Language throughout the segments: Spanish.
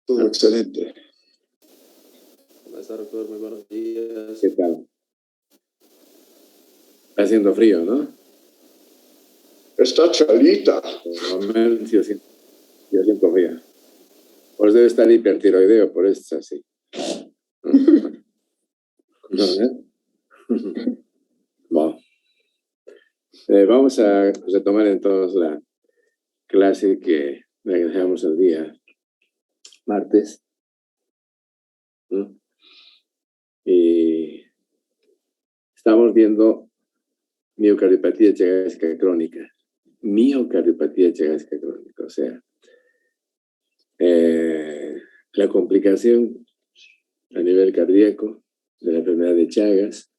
Todo excelente. ¿Cómo está, doctor? Muy buenos días. ¿Qué tal? Está haciendo frío, ¿no? Está chalita. Normalmente yo siento frío. Pues debe estar hipertiroideo, por eso es así. ¿No, Bueno. Vamos a retomar entonces la clase que dejamos el día martes. Y estamos viendo miocardiopatía chagásica crónica. Miocardiopatía chagásica crónica, o sea, la complicación a nivel cardíaco de la enfermedad de Chagas,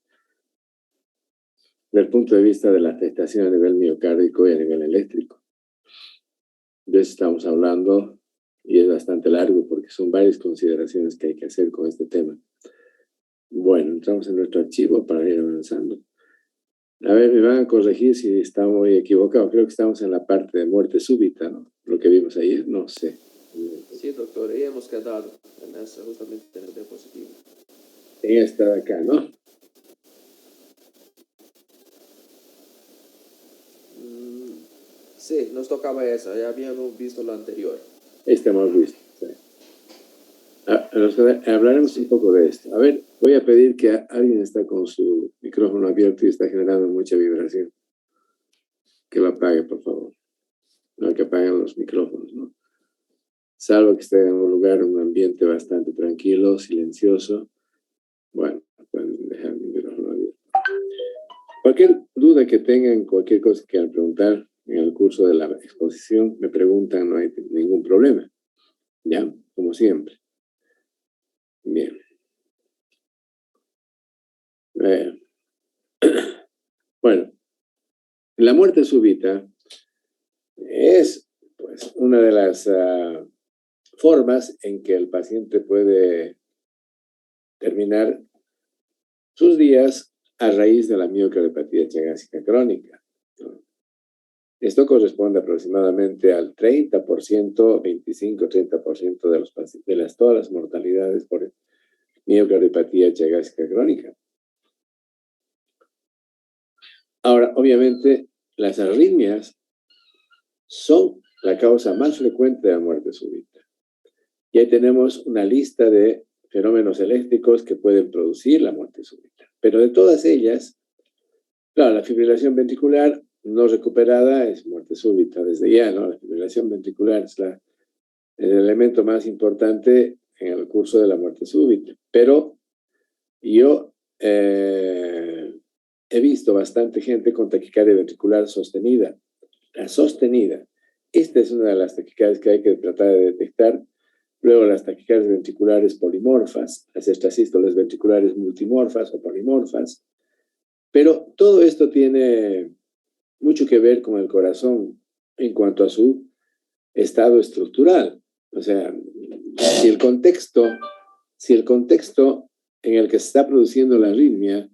desde el punto de vista de la afectación a nivel miocárdico y a nivel eléctrico. De eso estamos hablando y es bastante largo porque son varias consideraciones que hay que hacer con este tema. Bueno, entramos en nuestro archivo para ir avanzando. A ver, me van a corregir si está muy equivocado. Creo que estamos en la parte de muerte súbita, ¿no? Lo que vimos ayer, no sé. Sí, doctor, y hemos quedado en esa, justamente en el diapositivo. En esta de acá, ¿no? Sí, nos tocaba esa, ya habíamos visto lo anterior. Esta hemos visto, sí. Hablaremos un poco de esto. A ver, voy a pedir que alguien está con su micrófono abierto y está generando mucha vibración. Que lo apague, por favor. No, que apaguen los micrófonos, ¿no? Salvo que esté en un lugar, un ambiente bastante tranquilo, silencioso. Bueno, pueden dejar mi micrófono abierto. Cualquier duda que tengan, cualquier cosa que quieran preguntar en el curso de la exposición, me preguntan, no hay ningún problema. ¿Ya? Como siempre. Bien. Bueno, la muerte súbita es pues, una de las formas en que el paciente puede terminar sus días a raíz de la miocardiopatía chagásica crónica. Esto corresponde aproximadamente al 30%, 25-30% de todas las mortalidades por miocardiopatía chagásica crónica. Ahora, obviamente, las arritmias son la causa más frecuente de la muerte súbita. Y ahí tenemos una lista de fenómenos eléctricos que pueden producir la muerte súbita. Pero de todas ellas, claro, la fibrilación ventricular no recuperada es muerte súbita desde ya, ¿no? La fibrilación ventricular es el elemento más importante en el curso de la muerte súbita. Pero yo he visto bastante gente con taquicardia ventricular sostenida. La sostenida. Esta es una de las taquicardias que hay que tratar de detectar. Luego las taquicardias ventriculares polimorfas, las extrasístoles ventriculares multimorfas o polimorfas. Pero todo esto tiene mucho que ver con el corazón en cuanto a su estado estructural. O sea, si el contexto en el que se está produciendo la arritmia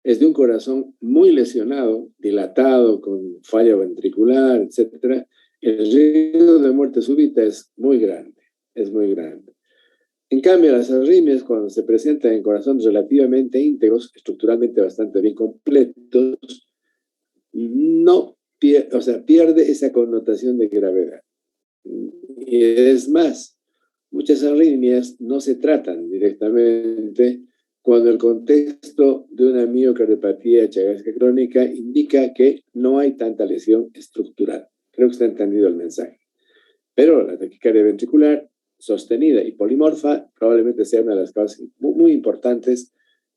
es de un corazón muy lesionado, dilatado, con falla ventricular, etc., el riesgo de muerte súbita es muy grande, En cambio, las arritmias, cuando se presentan en corazones relativamente íntegros, estructuralmente bastante bien completos, pierde esa connotación de gravedad. Y es más, muchas arritmias no se tratan directamente cuando el contexto de una miocardiopatía chagásica crónica indica que no hay tanta lesión estructural. Creo que está entendido el mensaje. Pero la taquicardia ventricular sostenida y polimorfa probablemente sea una de las causas muy, muy importantes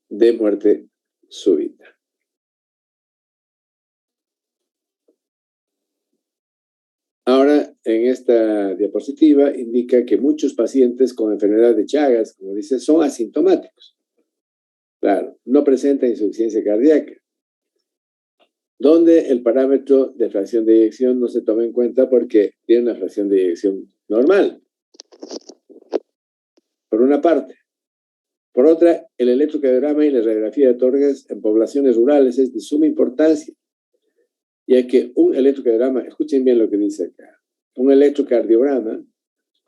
de muerte súbita. Ahora, en esta diapositiva indica que muchos pacientes con enfermedad de Chagas, como dice, son asintomáticos. Claro, no presentan insuficiencia cardíaca, donde el parámetro de fracción de eyección no se toma en cuenta porque tiene una fracción de eyección normal, por una parte. Por otra, el electrocardiograma y la radiografía de tórax en poblaciones rurales es de suma importancia, ya que un electrocardiograma, escuchen bien lo que dice acá, un electrocardiograma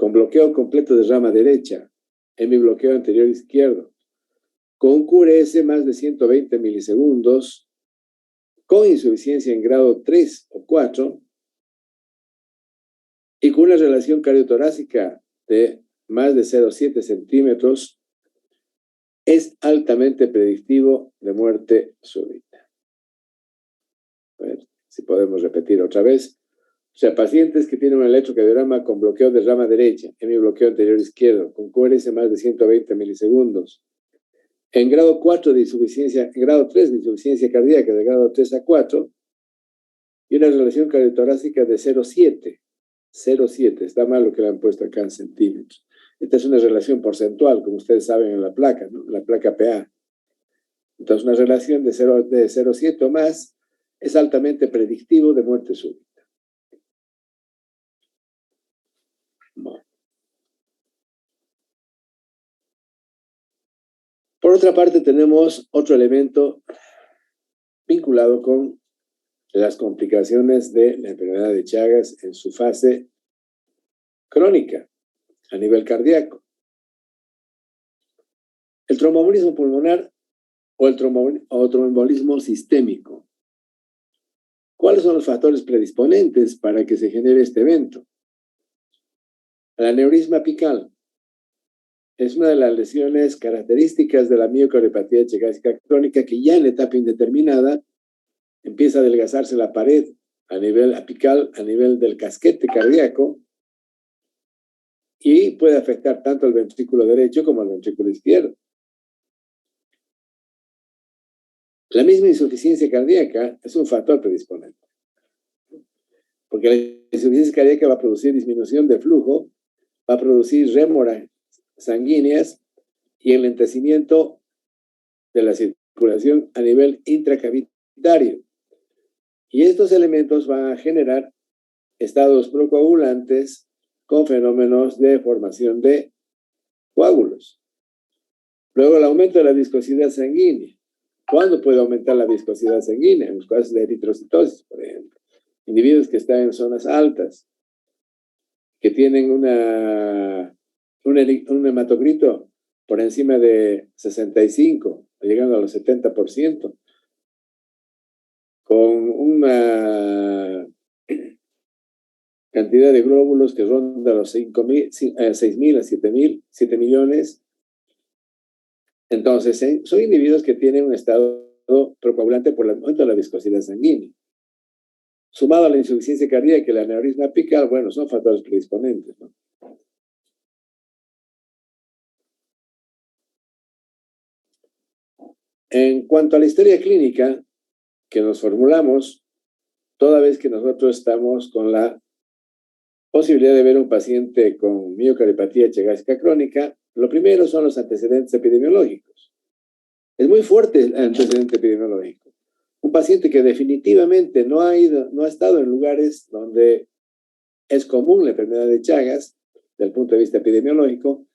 con bloqueo completo de rama derecha, hemibloqueo anterior izquierdo, con un QRS más de 120 milisegundos, con insuficiencia en grado 3 o 4, y con una relación cardiotorácica de más de 0,7 centímetros, es altamente predictivo de muerte súbita. A ver si podemos repetir otra vez. O sea, pacientes que tienen un electrocardiograma con bloqueo de rama derecha, hemibloqueo anterior izquierdo, con QRS más de 120 milisegundos, en grado 4 de insuficiencia, en grado 3 de insuficiencia cardíaca, de grado 3 a 4, y una relación cardiotorácica de 0,7. 0,7, está mal lo que le han puesto acá en centímetros. Esta es una relación porcentual, como ustedes saben en la placa, ¿no? La placa PA. Entonces, una relación de 0,7 o más es altamente predictivo de muerte súbita. Bueno. Por otra parte, tenemos otro elemento vinculado con las complicaciones de la enfermedad de Chagas en su fase crónica a nivel cardíaco. El tromboembolismo pulmonar o el tromboembolismo sistémico. ¿Cuáles son los factores predisponentes para que se genere este evento? El aneurisma apical es una de las lesiones características de la miocardiopatía chagásica crónica que ya en etapa indeterminada empieza a adelgazarse la pared a nivel apical, a nivel del casquete cardíaco, y puede afectar tanto al ventrículo derecho como al ventrículo izquierdo. La misma insuficiencia cardíaca es un factor predisponente, porque la insuficiencia cardíaca va a producir disminución de flujo, va a producir rémoras sanguíneas y enlentecimiento de la circulación a nivel intracavitario. Y estos elementos van a generar estados procoagulantes con fenómenos de formación de coágulos. Luego, el aumento de la viscosidad sanguínea. ¿Cuándo puede aumentar la viscosidad sanguínea? En los casos de eritrocitosis, por ejemplo. Individuos que están en zonas altas, que tienen un hematocrito por encima de 65, llegando a los 70%, con una cantidad de glóbulos que ronda los 6.000 a 7 millones. Entonces, son individuos que tienen un estado procoagulante por el aumento de la viscosidad sanguínea. Sumado a la insuficiencia cardíaca y el aneurisma apical, bueno, son factores predisponentes, ¿no? En cuanto a la historia clínica que nos formulamos, toda vez que nosotros estamos con la posibilidad de ver un paciente con miocardiopatía chagásica crónica, lo primero son los antecedentes epidemiológicos. Es muy fuerte el antecedente epidemiológico. Un paciente que definitivamente no ha estado en lugares donde es común la enfermedad de Chagas, desde el punto de vista epidemiológico,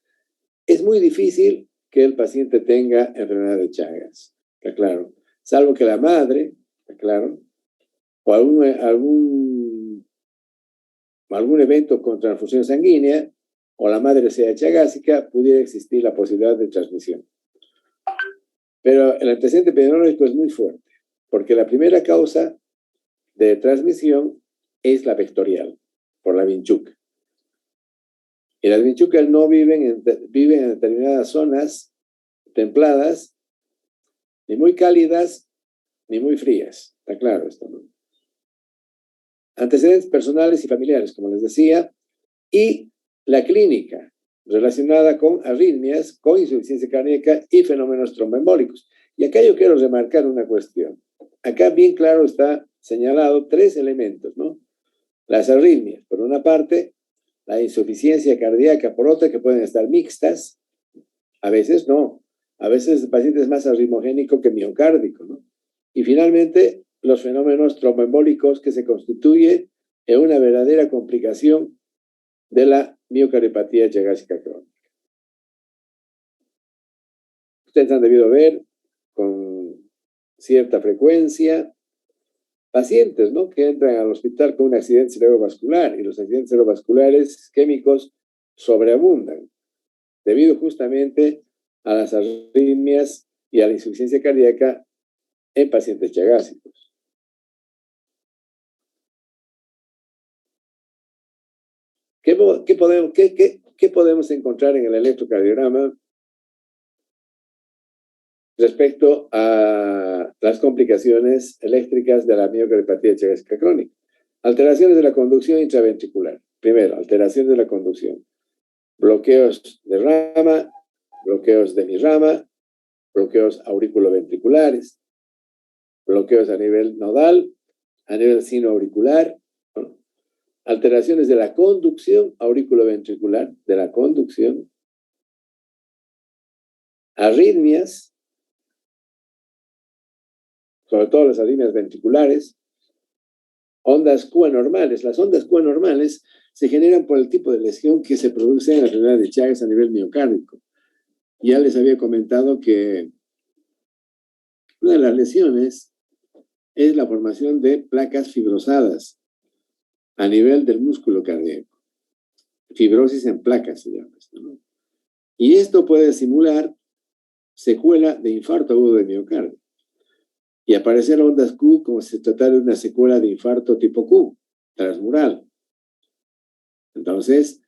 es muy difícil que el paciente tenga enfermedad de Chagas, está claro. Salvo que la madre, está claro, o algún evento con transfusión sanguínea, o la madre sea chagásica, pudiera existir la posibilidad de transmisión. Pero el antecedente epidemiológico es muy fuerte, porque la primera causa de transmisión es la vectorial, por la vinchuca. Y las vinchucas no viven en determinadas zonas templadas, ni muy cálidas, ni muy frías. Está claro esto, ¿no? Antecedentes personales y familiares, como les decía, y la clínica relacionada con arritmias, con insuficiencia cardíaca y fenómenos tromboembólicos. Y acá yo quiero remarcar una cuestión. Acá bien claro está señalado 3 elementos, ¿no? Las arritmias, por una parte, la insuficiencia cardíaca, por otra, que pueden estar mixtas, a veces no. A veces el paciente es más arritmogénico que miocárdico, ¿no? Y finalmente, los fenómenos tromboembólicos que se constituyen en una verdadera complicación de la miocardiopatía chagásica crónica. Ustedes han debido ver con cierta frecuencia pacientes, ¿no?, que entran al hospital con un accidente cerebrovascular, y los accidentes cerebrovasculares isquémicos sobreabundan debido justamente a las arritmias y a la insuficiencia cardíaca en pacientes chagásicos. ¿Qué podemos encontrar en el electrocardiograma respecto a las complicaciones eléctricas de la miocardiopatía chagásica crónica? Alteraciones de la conducción intraventricular. Primero, alteraciones de la conducción. Bloqueos de rama, bloqueos de mi rama, bloqueos auriculoventriculares, bloqueos a nivel nodal, a nivel sinoauricular, ¿no? Alteraciones de la conducción auriculoventricular, de la conducción, arritmias, sobre todo las arritmias ventriculares, ondas Q anormales. Las ondas Q anormales se generan por el tipo de lesión que se produce en la enfermedad de Chagas a nivel miocárdico. Ya les había comentado que una de las lesiones es la formación de placas fibrosadas a nivel del músculo cardíaco. Fibrosis en placas se llama esto, ¿no? Y esto puede simular secuela de infarto agudo de miocardio y aparecer ondas Q como si se tratara de una secuela de infarto tipo Q, transmural. Entonces,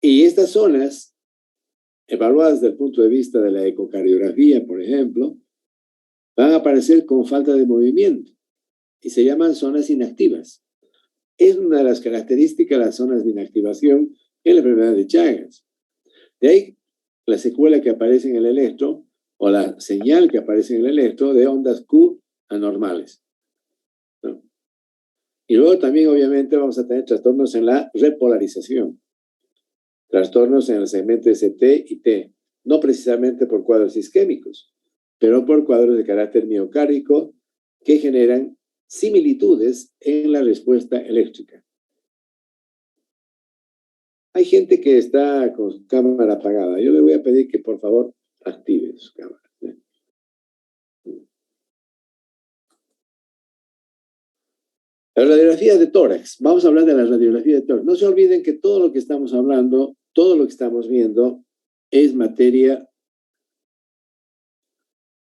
y estas zonas, evaluadas desde el punto de vista de la ecocardiografía, por ejemplo, van a aparecer con falta de movimiento y se llaman zonas inactivas. Es una de las características de las zonas de inactivación en la enfermedad de Chagas. De ahí la secuela que aparece en el electro o la señal que aparece en el electro de ondas Q anormales, ¿no? Y luego también obviamente vamos a tener trastornos en la repolarización, trastornos en el segmento ST y T, no precisamente por cuadros isquémicos, pero por cuadros de carácter miocárdico que generan similitudes en la respuesta eléctrica. Hay gente que está con su cámara apagada. Yo le voy a pedir que por favor active su cámara. La radiografía de tórax. Vamos a hablar de la radiografía de tórax. No se olviden que todo lo que estamos hablando, todo lo que estamos viendo, es materia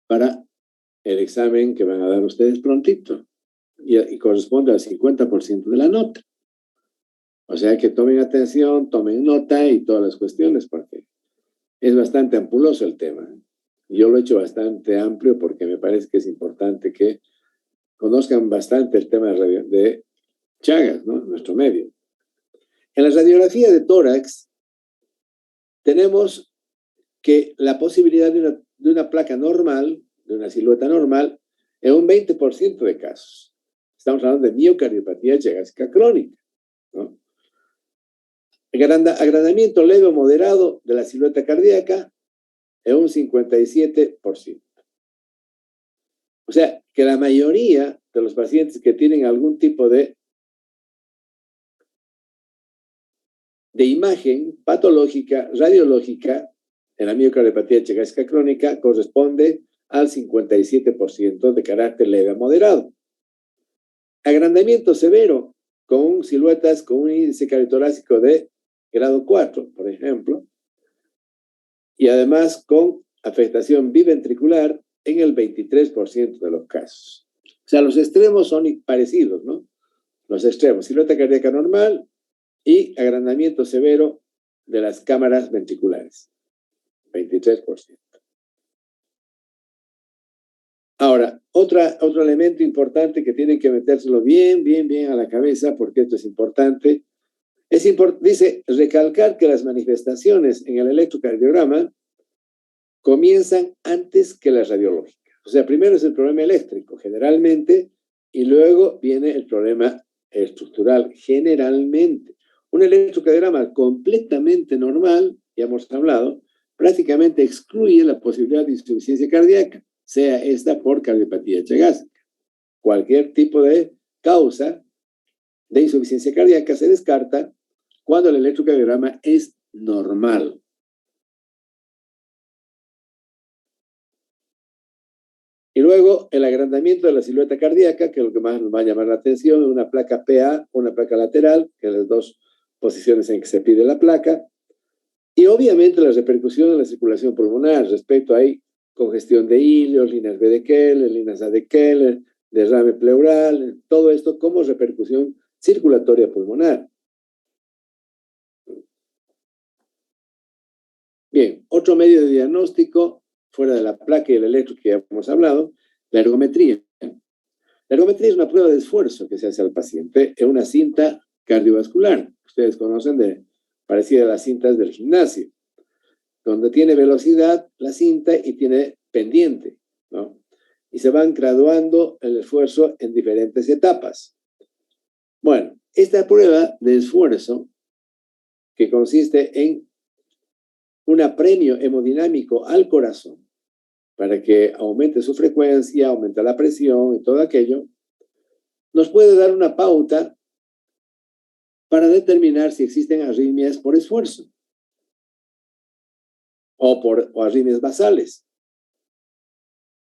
para el examen que van a dar ustedes prontito. Y corresponde al 50% de la nota. O sea que tomen atención, tomen nota y todas las cuestiones, porque es bastante ampuloso el tema. Yo lo he hecho bastante amplio porque me parece que es importante que conozcan bastante el tema de Chagas, ¿no? En nuestro medio. En la radiografía de tórax tenemos que la posibilidad de una placa normal, de una silueta normal, en un 20% de casos. Estamos hablando de miocardiopatía chagásica crónica, ¿no? Agrandamiento leve o moderado de la silueta cardíaca en un 57%. O sea, que la mayoría de los pacientes que tienen algún tipo de imagen patológica, radiológica, en la miocardiopatía chagásica crónica corresponde al 57% de carácter leve a moderado. Agrandamiento severo con siluetas con un índice cardiotorácico de grado 4, por ejemplo, y además con afectación biventricular en el 23% de los casos. O sea, los extremos son parecidos, ¿no? Los extremos, silueta cardíaca normal y agrandamiento severo de las cámaras ventriculares, 23%. Ahora, otro elemento importante que tienen que metérselo bien a la cabeza, porque esto es importante, dice recalcar que las manifestaciones en el electrocardiograma comienzan antes que las radiológicas. O sea, primero es el problema eléctrico, generalmente, y luego viene el problema estructural, generalmente. Un electrocardiograma completamente normal, ya hemos hablado, prácticamente excluye la posibilidad de insuficiencia cardíaca, sea esta por cardiopatía chagásica. Cualquier tipo de causa de insuficiencia cardíaca se descarta cuando el electrocardiograma es normal. Y luego el agrandamiento de la silueta cardíaca, que es lo que más nos va a llamar la atención, una placa PA, una placa lateral, que las dos posiciones en que se pide la placa, y obviamente la repercusión en la circulación pulmonar respecto a congestión de ilios, líneas B de Keller, líneas A de Keller, derrame pleural, todo esto como repercusión circulatoria pulmonar. Bien, otro medio de diagnóstico, fuera de la placa y el electro que ya hemos hablado, la ergometría. La ergometría es una prueba de esfuerzo que se hace al paciente en una cinta cardiovascular. Ustedes conocen parecida a las cintas del gimnasio, donde tiene velocidad la cinta y tiene pendiente, ¿no? Y se van graduando el esfuerzo en diferentes etapas. Bueno, esta prueba de esfuerzo, que consiste en un apremio hemodinámico al corazón para que aumente su frecuencia, aumente la presión y todo aquello, nos puede dar una pauta para determinar si existen arritmias por esfuerzo o arritmias basales.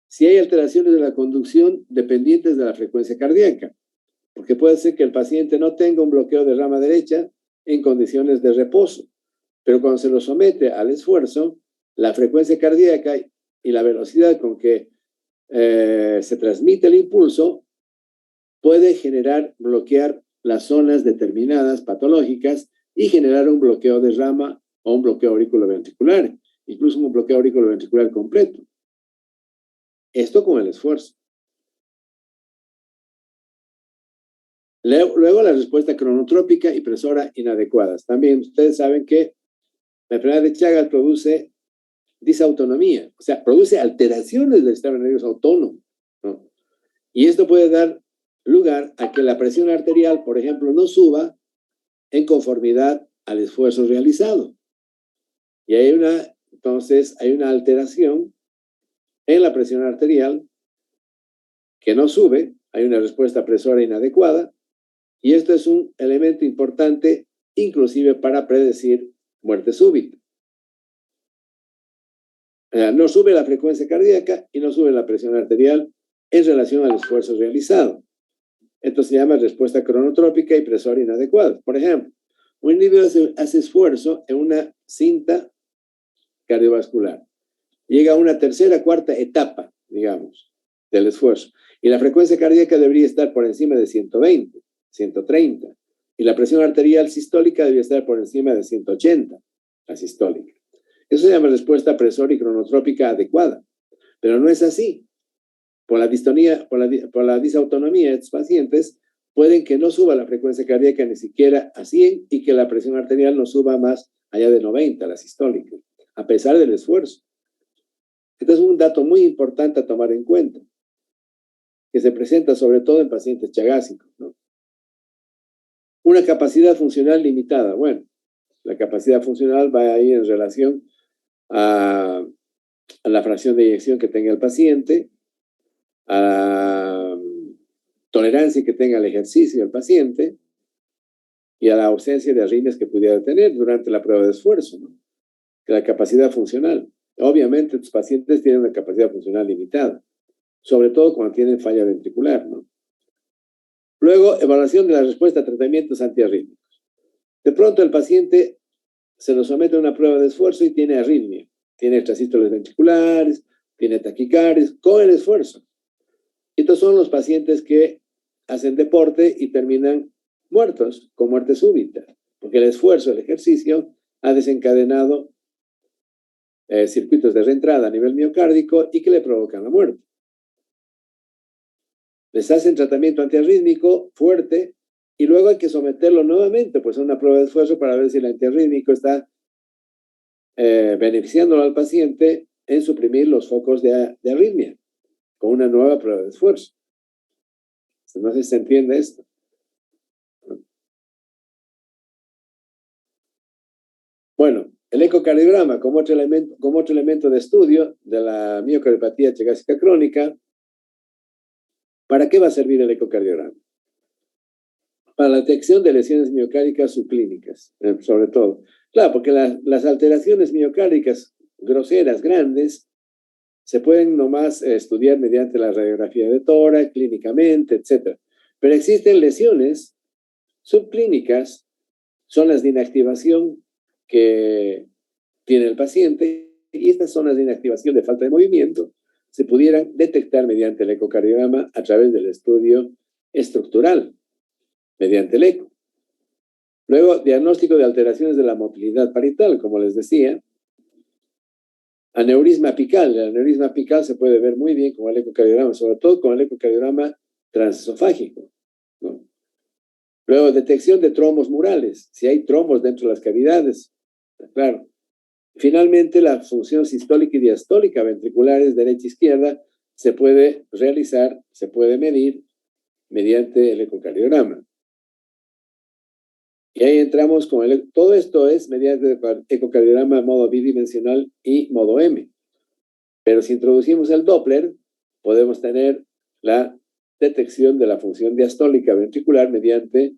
Si hay alteraciones de la conducción dependientes de la frecuencia cardíaca, porque puede ser que el paciente no tenga un bloqueo de rama derecha en condiciones de reposo, pero cuando se lo somete al esfuerzo, la frecuencia cardíaca y la velocidad con que se transmite el impulso puede bloquear las zonas determinadas patológicas y generar un bloqueo de rama o un bloqueo auriculoventricular, incluso un bloqueo auriculoventricular completo. Esto con el esfuerzo. Luego la respuesta cronotrópica y presora inadecuadas. También ustedes saben que la enfermedad de Chagas produce disautonomía, o sea, produce alteraciones del sistema nervioso autónomo, ¿no? Y esto puede dar lugar a que la presión arterial, por ejemplo, no suba en conformidad al esfuerzo realizado. Y entonces hay una alteración en la presión arterial que no sube, hay una respuesta presora inadecuada, y esto es un elemento importante inclusive para predecir muerte súbita. No sube la frecuencia cardíaca y no sube la presión arterial en relación al esfuerzo realizado. Esto se llama respuesta cronotrópica y presora inadecuada. Por ejemplo, un individuo hace esfuerzo en una cinta cardiovascular. Llega a una tercera, cuarta etapa, digamos, del esfuerzo. Y la frecuencia cardíaca debería estar por encima de 120, 130. Y la presión arterial sistólica debería estar por encima de 180, la sistólica. Eso se llama respuesta presora y cronotrópica adecuada. Pero no es así. Por la distonía, por la disautonomía de estos pacientes, pueden que no suba la frecuencia cardíaca ni siquiera a 100 y que la presión arterial no suba más allá de 90, la sistólica, a pesar del esfuerzo. Este es un dato muy importante a tomar en cuenta, que se presenta sobre todo en pacientes chagásicos, ¿no? Una capacidad funcional limitada. Bueno, la capacidad funcional va ahí en relación a la fracción de eyección que tenga el paciente, a la tolerancia que tenga al ejercicio del paciente y a la ausencia de arritmias que pudiera tener durante la prueba de esfuerzo, ¿no? La capacidad funcional. Obviamente, los pacientes tienen una capacidad funcional limitada, sobre todo cuando tienen falla ventricular, ¿no? Luego, evaluación de la respuesta a tratamientos antiarrítmicos. De pronto, el paciente se lo somete a una prueba de esfuerzo y tiene arritmia. Tiene extrasístoles ventriculares, tiene taquicardias con el esfuerzo. Estos son los pacientes que hacen deporte y terminan muertos, con muerte súbita, porque el esfuerzo, el ejercicio, ha desencadenado circuitos de reentrada a nivel miocárdico y que le provocan la muerte. Les hacen tratamiento antiarrítmico fuerte y luego hay que someterlo nuevamente pues, a una prueba de esfuerzo para ver si el antiarrítmico está beneficiándolo al paciente en suprimir los focos de arritmia con una nueva prueba de esfuerzo. No sé si se entiende esto. Bueno, el ecocardiograma como otro elemento de estudio de la miocardiopatía chagásica crónica. ¿Para qué va a servir el ecocardiograma? Para la detección de lesiones miocárdicas subclínicas, sobre todo. Claro, porque las alteraciones miocárdicas groseras, grandes, se pueden nomás estudiar mediante la radiografía de tórax, clínicamente, etc. Pero existen lesiones subclínicas zonas de inactivación que tiene el paciente, y estas zonas de inactivación de falta de movimiento se pudieran detectar mediante el ecocardiograma a través del estudio estructural, mediante el eco. Luego, diagnóstico de alteraciones de la motilidad parietal, como les decía. Aneurisma apical. El aneurisma apical se puede ver muy bien con el ecocardiograma, sobre todo con el ecocardiograma transesofágico, ¿no? Luego, detección de trombos murales, si hay trombos dentro de las cavidades, claro. Finalmente, la función sistólica y diastólica ventriculares derecha e izquierda se puede realizar, se puede medir mediante el ecocardiograma. Y ahí entramos con todo esto es mediante el ecocardiograma modo bidimensional y modo M. Pero si introducimos el Doppler, podemos tener la detección de la función diastólica ventricular mediante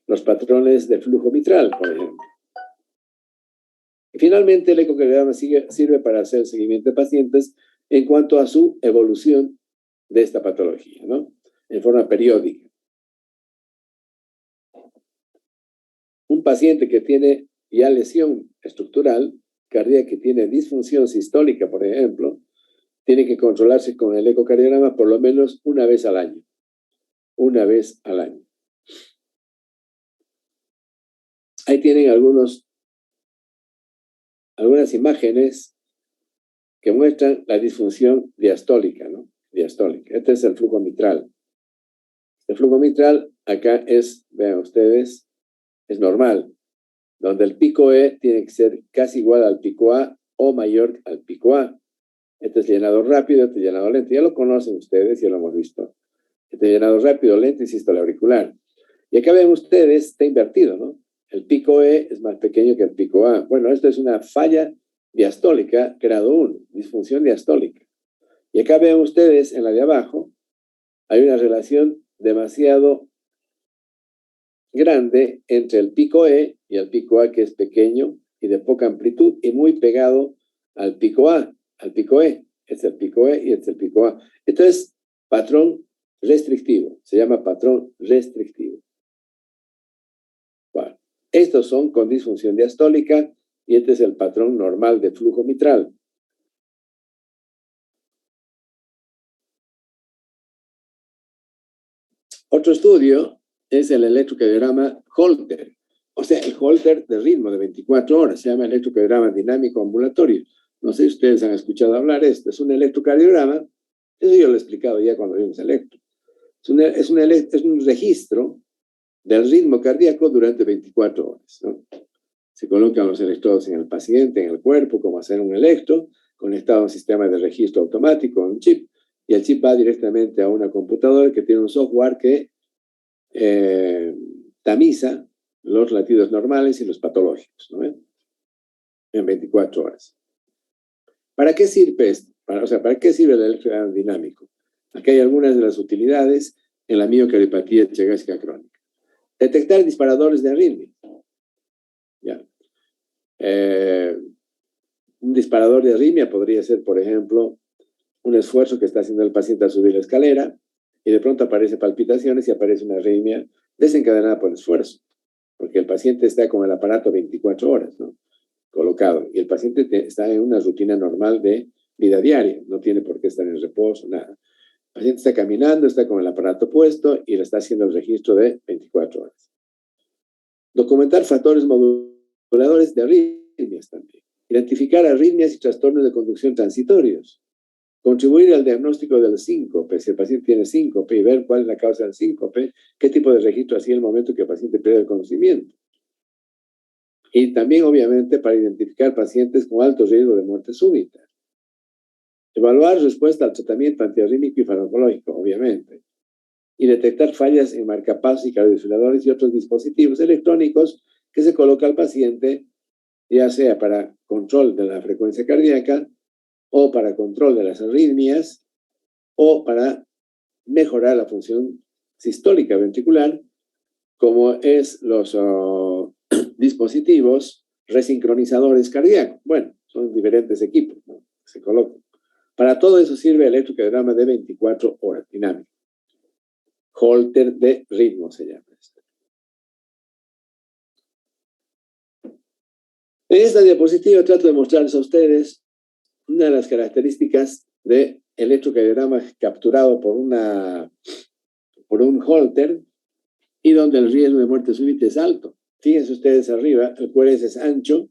los patrones de flujo mitral, por ejemplo. Y finalmente, el ecocardiograma sirve para hacer seguimiento de pacientes en cuanto a su evolución de esta patología, ¿no? En forma periódica. Un paciente que tiene ya lesión estructural cardíaca, que tiene disfunción sistólica, por ejemplo, tiene que controlarse con el ecocardiograma por lo menos una vez al año. Una vez al año. Ahí tienen algunas imágenes que muestran la disfunción diastólica, ¿no? Diastólica. Este es el flujo mitral. El flujo mitral acá es, vean ustedes, es normal, donde el pico E tiene que ser casi igual al pico A o mayor al pico A. Este es llenado rápido, este es llenado lento. Ya lo conocen ustedes, ya lo hemos visto. Este es llenado rápido, lento y sístole auricular. Y acá ven ustedes, está invertido, ¿no? El pico E es más pequeño que el pico A. Bueno, esto es una falla diastólica grado 1, disfunción diastólica. Y acá ven ustedes, en la de abajo, hay una relación demasiado grande entre el pico E y el pico A, que es pequeño y de poca amplitud, y muy pegado al pico A, al pico E. Este es el pico E y este es el pico A. Esto es patrón restrictivo, se llama patrón restrictivo. Bueno, estos son con disfunción diastólica y este es el patrón normal de flujo mitral. Otro estudio es el electrocardiograma Holter, o sea, el Holter de ritmo de 24 horas, se llama electrocardiograma dinámico ambulatorio. No sé si ustedes han escuchado hablar de esto. Es un electrocardiograma, eso yo lo he explicado ya cuando vimos electro. Es un registro del ritmo cardíaco durante 24 horas, ¿no? Se colocan los electrodos en el paciente, en el cuerpo, como hacer un electro, conectado a un sistema de registro automático, un chip, y el chip va directamente a una computadora que tiene un software que tamiza los latidos normales y los patológicos, ¿no? En 24 horas. ¿Para qué sirve esto? ¿Para qué sirve el electrocardiograma dinámico? Aquí hay algunas de las utilidades en la miocardiopatía eczegásica crónica. Detectar disparadores de arritmia. Ya. Un disparador de arritmia podría ser, por ejemplo, un esfuerzo que está haciendo el paciente al subir la escalera y de pronto aparecen palpitaciones y aparece una arritmia desencadenada por el esfuerzo, porque el paciente está con el aparato 24 horas, ¿no? Colocado, y el paciente está en una rutina normal de vida diaria, no tiene por qué estar en reposo, nada. El paciente está caminando, está con el aparato puesto y le está haciendo el registro de 24 horas. Documentar factores moduladores de arritmias también. Identificar arritmias y trastornos de conducción transitorios. Contribuir al diagnóstico del síncope, si el paciente tiene síncope, y ver cuál es la causa del síncope, qué tipo de registro hacía en el momento que el paciente pierde el conocimiento. Y también, obviamente, para identificar pacientes con alto riesgo de muerte súbita. Evaluar respuesta al tratamiento antiarrítmico y farmacológico, obviamente. Y detectar fallas en marcapasos y cardiodesfibriladores y otros dispositivos electrónicos que se coloca al paciente, ya sea para control de la frecuencia cardíaca, o para control de las arritmias, o para mejorar la función sistólica ventricular, como es los dispositivos resincronizadores cardíacos. Bueno, son diferentes equipos, ¿no? Se colocan. Para todo eso sirve el electrocardiograma de 24 horas dinámico. Holter de ritmo se llama esto. En esta diapositiva trato de mostrarles a ustedes una de las características del electrocardiograma capturado por un Holter y donde el riesgo de muerte súbita es alto. Fíjense ustedes arriba, el QRS es ancho,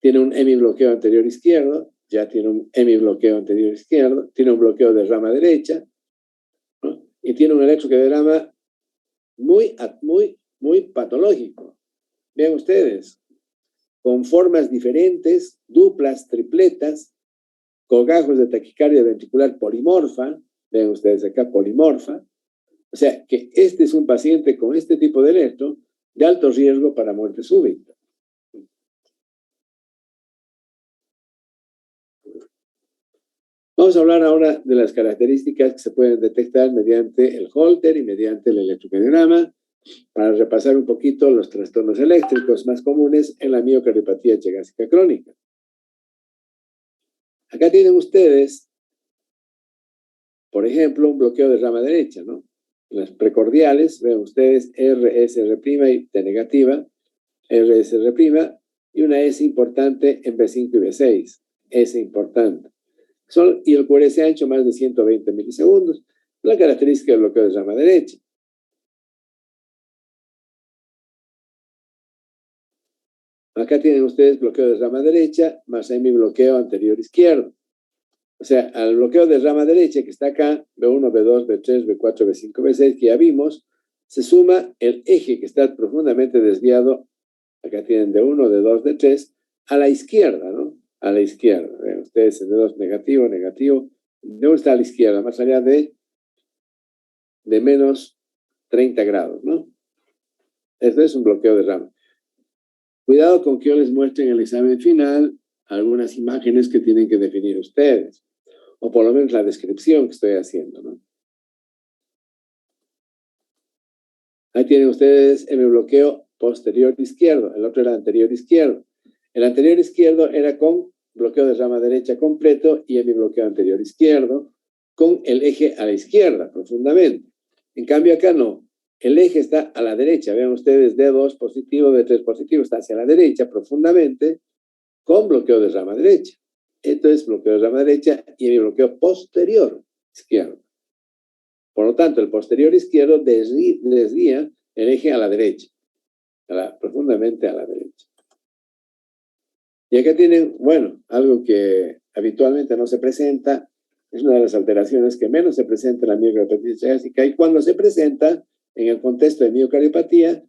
tiene un hemibloqueo anterior izquierdo, ya tiene un hemibloqueo anterior izquierdo, tiene un bloqueo de rama derecha, ¿no? Y tiene un electrocardiograma muy patológico. Vean ustedes, con formas diferentes, duplas, tripletas, cogajos de taquicardia ventricular polimorfa, vean ustedes acá, polimorfa. O sea, que este es un paciente con este tipo de electro de alto riesgo para muerte súbita. Vamos a hablar ahora de las características que se pueden detectar mediante el Holter y mediante el electrocardiograma, para repasar un poquito los trastornos eléctricos más comunes en la miocardiopatía chegásica crónica. Acá tienen ustedes, por ejemplo, un bloqueo de rama derecha, ¿no? Las precordiales, ven ustedes RSR' y T negativa, RSR' y una S importante en B5 y B6, S importante. Y el QRS ancho más de 120 milisegundos, la característica del bloqueo de rama derecha. Acá tienen ustedes bloqueo de rama derecha más hemibloqueo anterior izquierdo. O sea, al bloqueo de rama derecha que está acá, B1, B2, B3, B4, B5, B6, que ya vimos, se suma el eje que está profundamente desviado, acá tienen D1, D2, D3, a la izquierda, ¿no? A la izquierda. Vean ustedes, el D2 negativo, negativo. ¿Dónde está a la izquierda? Más allá de menos 30 grados, ¿no? Esto es un bloqueo de rama. Cuidado con que yo les muestre en el examen final algunas imágenes que tienen que definir ustedes, o por lo menos la descripción que estoy haciendo, ¿no? Ahí tienen ustedes el bloqueo posterior izquierdo, el otro era anterior izquierdo. El anterior izquierdo era con bloqueo de rama derecha completo y el bloqueo anterior izquierdo con el eje a la izquierda profundamente. En cambio acá no, el eje está a la derecha. Vean ustedes, D2 positivo, D3 positivo, está hacia la derecha profundamente con bloqueo de rama derecha. Esto es bloqueo de rama derecha y el bloqueo posterior izquierdo. Por lo tanto, el posterior izquierdo desvía el eje a la derecha, profundamente a la derecha. Y acá tienen, bueno, algo que habitualmente no se presenta, es una de las alteraciones que menos se presenta en la miocardiopatía chegásica, y cuando se presenta en el contexto de miocardiopatía,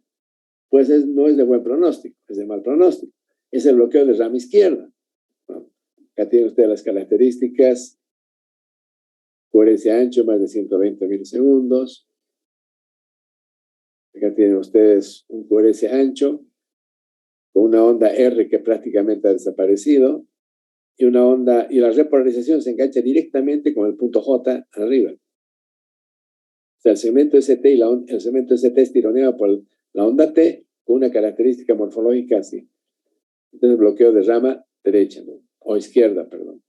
pues no es de buen pronóstico, es de mal pronóstico. Es el bloqueo de rama izquierda, ¿no? Acá tienen ustedes las características: QRS ancho, más de 120 milisegundos. Acá tienen ustedes un QRS ancho con una onda R que prácticamente ha desaparecido y una onda, y la repolarización se engancha directamente con el punto J arriba. O sea, el segmento ST y el segmento ST es tironeado por la onda T con una característica morfológica así. Entonces, bloqueo de rama derecha, ¿no? O izquierda, perdón.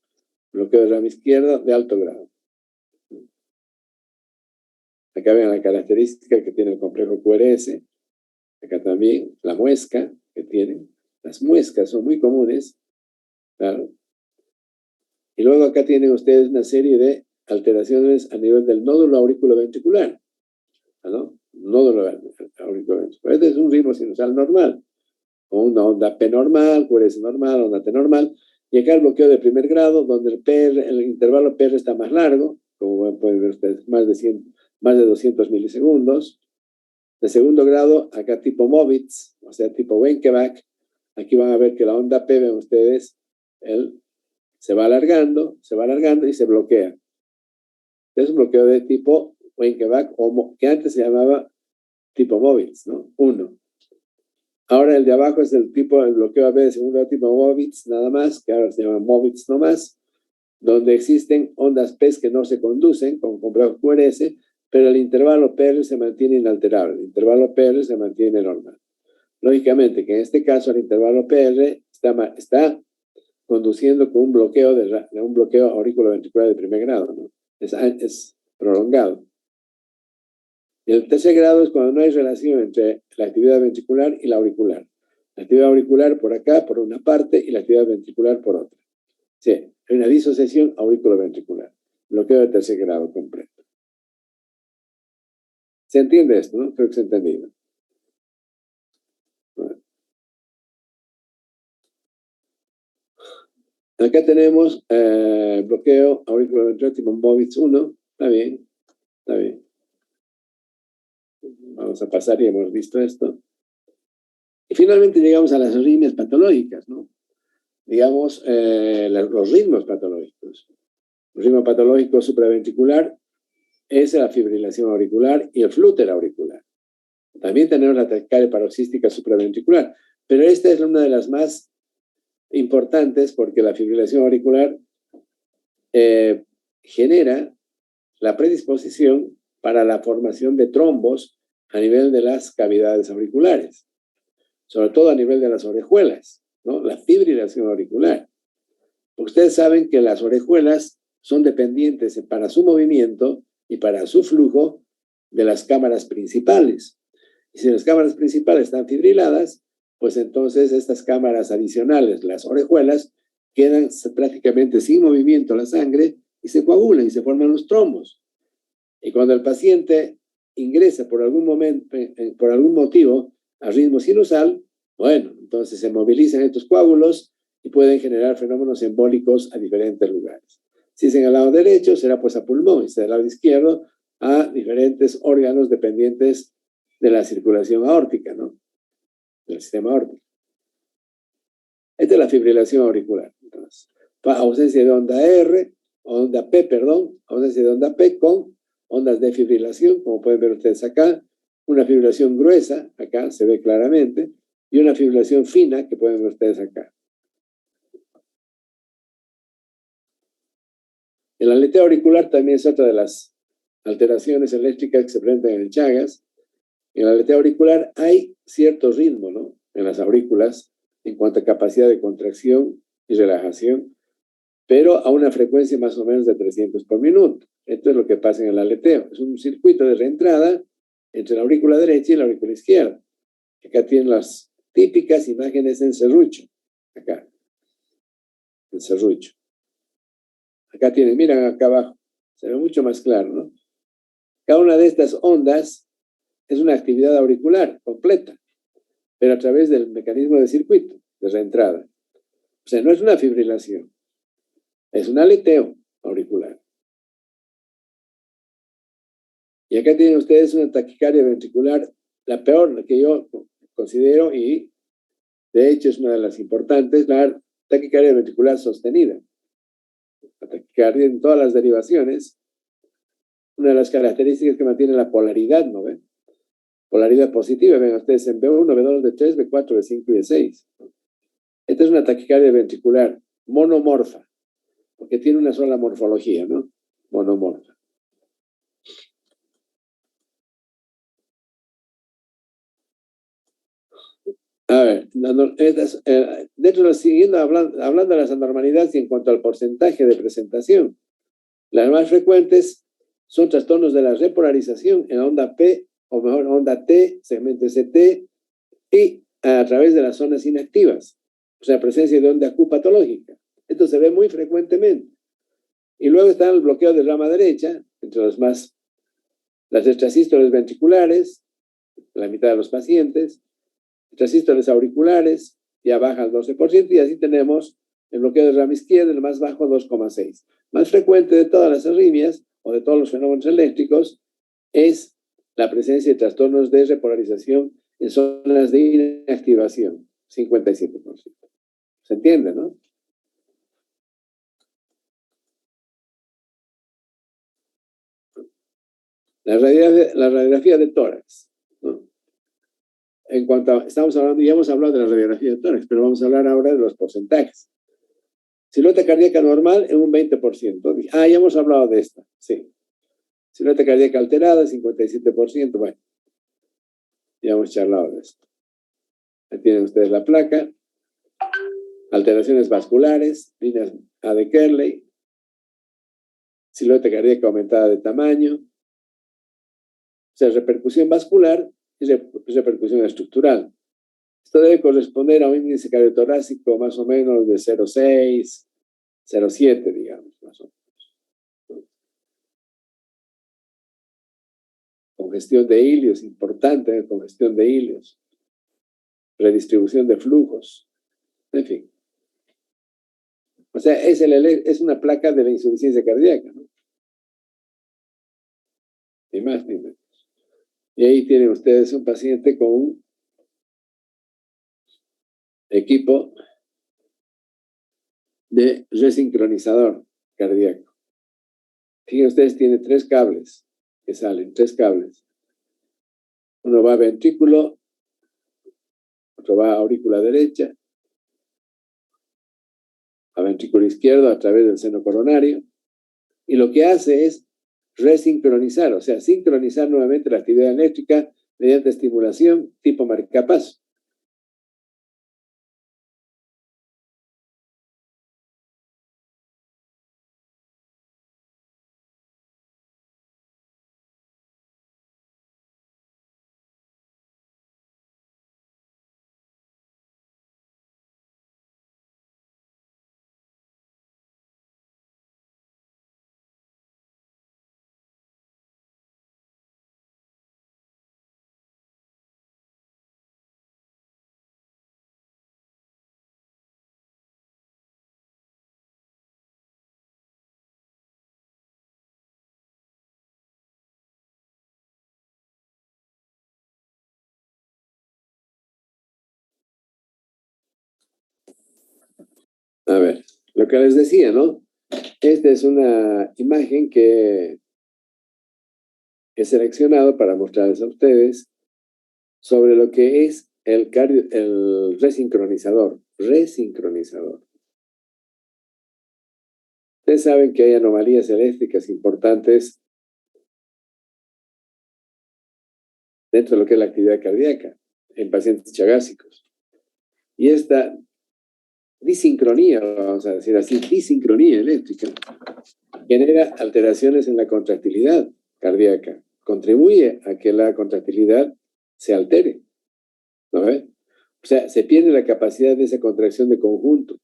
Bloqueo de rama izquierda de alto grado. Acá ven la característica que tiene el complejo QRS. Acá también la muesca que tienen. Las muescas son muy comunes, claro. Y luego acá tienen ustedes una serie de alteraciones a nivel del nódulo auriculoventricular, ¿no? Nódulo auriculoventricular. Este es un ritmo sinusal normal, con una onda P normal, QRS normal, onda T normal. Y acá el bloqueo de primer grado, donde el intervalo PR está más largo, como pueden ver ustedes, más de 200 milisegundos. De segundo grado, acá tipo Movitz, o sea, tipo Wenckebach. Aquí van a ver que la onda P, ven ustedes, se va alargando y se bloquea. Es un bloqueo de tipo Wenckebach, que antes se llamaba tipo Movitz, ¿no? 1. Ahora el de abajo es el bloqueo AB de segundo tipo Movitz, nada más, que ahora se llama Movitz no más, donde existen ondas P que no se conducen con complejo QRS, pero el intervalo PR se mantiene inalterable, el intervalo PR se mantiene normal. Lógicamente que en este caso el intervalo PR está conduciendo con un bloqueo auriculoventricular de primer grado, ¿no? Es prolongado. Y el tercer grado es cuando no hay relación entre la actividad ventricular y la auricular. La actividad auricular por acá, por una parte, y la actividad ventricular por otra. Sí, hay una disociación auriculoventricular. Bloqueo de tercer grado completo. ¿Se entiende esto, no? Creo que se ha entendido. Bueno. Acá tenemos bloqueo auriculoventricular tipo MOVITS 1. Está bien, está bien. Vamos a pasar y hemos visto esto. Y finalmente llegamos a las arritmias patológicas, ¿no? Digamos, los ritmos patológicos. El ritmo patológico supraventricular es la fibrilación auricular y el flúter auricular. También tenemos la taquicardia paroxística supraventricular, pero esta es una de las más importantes porque la fibrilación auricular genera la predisposición para la formación de trombos a nivel de las cavidades auriculares, sobre todo a nivel de las orejuelas, ¿no? La fibrilación auricular. Ustedes saben que las orejuelas son dependientes para su movimiento y para su flujo de las cámaras principales. Y si las cámaras principales están fibriladas, pues entonces estas cámaras adicionales, las orejuelas, quedan prácticamente sin movimiento la sangre y se coagulan y se forman los trombos. Y cuando el paciente ingresa por algún momento, por algún motivo, a ritmo sinusal, bueno, entonces se movilizan estos coágulos y pueden generar fenómenos embólicos a diferentes lugares. Si es en el lado derecho, será pues a pulmón, y si es del lado izquierdo, a diferentes órganos dependientes de la circulación aórtica, ¿no? Del sistema aórtico. Esta es la fibrilación auricular. Entonces, ausencia de onda R, onda P, perdón, ausencia de onda P con ondas de fibrilación, como pueden ver ustedes acá, una fibrilación gruesa, acá se ve claramente, y una fibrilación fina, que pueden ver ustedes acá. El aleteo auricular también es otra de las alteraciones eléctricas que se presentan en el Chagas. En el aleteo auricular hay cierto ritmo, ¿no? En las aurículas, en cuanto a capacidad de contracción y relajación, pero a una frecuencia más o menos de 300 por minuto. Esto es lo que pasa en el aleteo. Es un circuito de reentrada entre la aurícula derecha y la aurícula izquierda. Acá tienen las típicas imágenes en serrucho. Acá. En serrucho. Acá tienen, miren acá abajo. Se ve mucho más claro, ¿no? Cada una de estas ondas es una actividad auricular completa, pero a través del mecanismo de circuito, de reentrada. O sea, no es una fibrilación. Es un aleteo auricular. Y acá tienen ustedes una taquicardia ventricular, la peor, la que yo considero, y de hecho es una de las importantes, la taquicardia ventricular sostenida. La taquicardia en todas las derivaciones, una de las características que mantiene la polaridad, ¿no ven? Polaridad positiva, ven ustedes en B1, B2, B3, B4, B5 y B6. Esta es una taquicardia ventricular monomorfa, porque tiene una sola morfología, ¿no? Monomorfa. A ver, dentro de siguiendo hablando de las anormalidades y en cuanto al porcentaje de presentación, las más frecuentes son trastornos de la repolarización en onda P, o mejor onda T, segmento ST, y a través de las zonas inactivas, o sea, presencia de onda Q patológica. Esto se ve muy frecuentemente. Y luego está el bloqueo de rama derecha, entre los más, las extrasístoles ventriculares, la mitad de los pacientes, extrasístoles auriculares, ya baja al 12%, y así tenemos el bloqueo de rama izquierda, el más bajo, 2,6. Más frecuente de todas las arritmias, o de todos los fenómenos eléctricos, es la presencia de trastornos de repolarización en zonas de inactivación, 57%. ¿Se entiende, no? La radiografía de tórax, ¿no? En cuanto a, estamos hablando, ya hemos hablado de la radiografía de tórax, pero vamos a hablar ahora de los porcentajes. Silueta cardíaca normal en un 20%. Ah, ya hemos hablado de esta, sí. Silueta cardíaca alterada, 57%. Bueno, ya hemos charlado de esto. Ahí tienen ustedes la placa. Alteraciones vasculares, líneas A de Kerley. Silueta cardíaca aumentada de tamaño. O sea, repercusión vascular y repercusión estructural. Esto debe corresponder a un índice cardiotorácico más o menos de 0,6, 0,7, digamos, más o menos. Congestión de ilios, importante, congestión de ilios. Redistribución de flujos. En fin. O sea, es una placa de la insuficiencia cardíaca, ¿no? Ni más ni menos. Y ahí tienen ustedes un paciente con un equipo de resincronizador cardíaco. Fíjense ustedes, tiene 3 cables que salen, 3 cables. Uno va a ventrículo, otro va a aurícula derecha, a ventrículo izquierdo a través del seno coronario, y lo que hace es resincronizar, o sea, sincronizar nuevamente la actividad eléctrica mediante estimulación tipo marcapaso. A ver, lo que les decía, ¿no? Esta es una imagen que he seleccionado para mostrarles a ustedes sobre lo que es el resincronizador. Resincronizador. Ustedes saben que hay anomalías eléctricas importantes dentro de lo que es la actividad cardíaca en pacientes chagásicos. Y esta disincronía, vamos a decir así, disincronía eléctrica, genera alteraciones en la contractilidad cardíaca, contribuye a que la contractilidad se altere, ¿no ven? O sea, se pierde la capacidad de esa contracción de conjunto,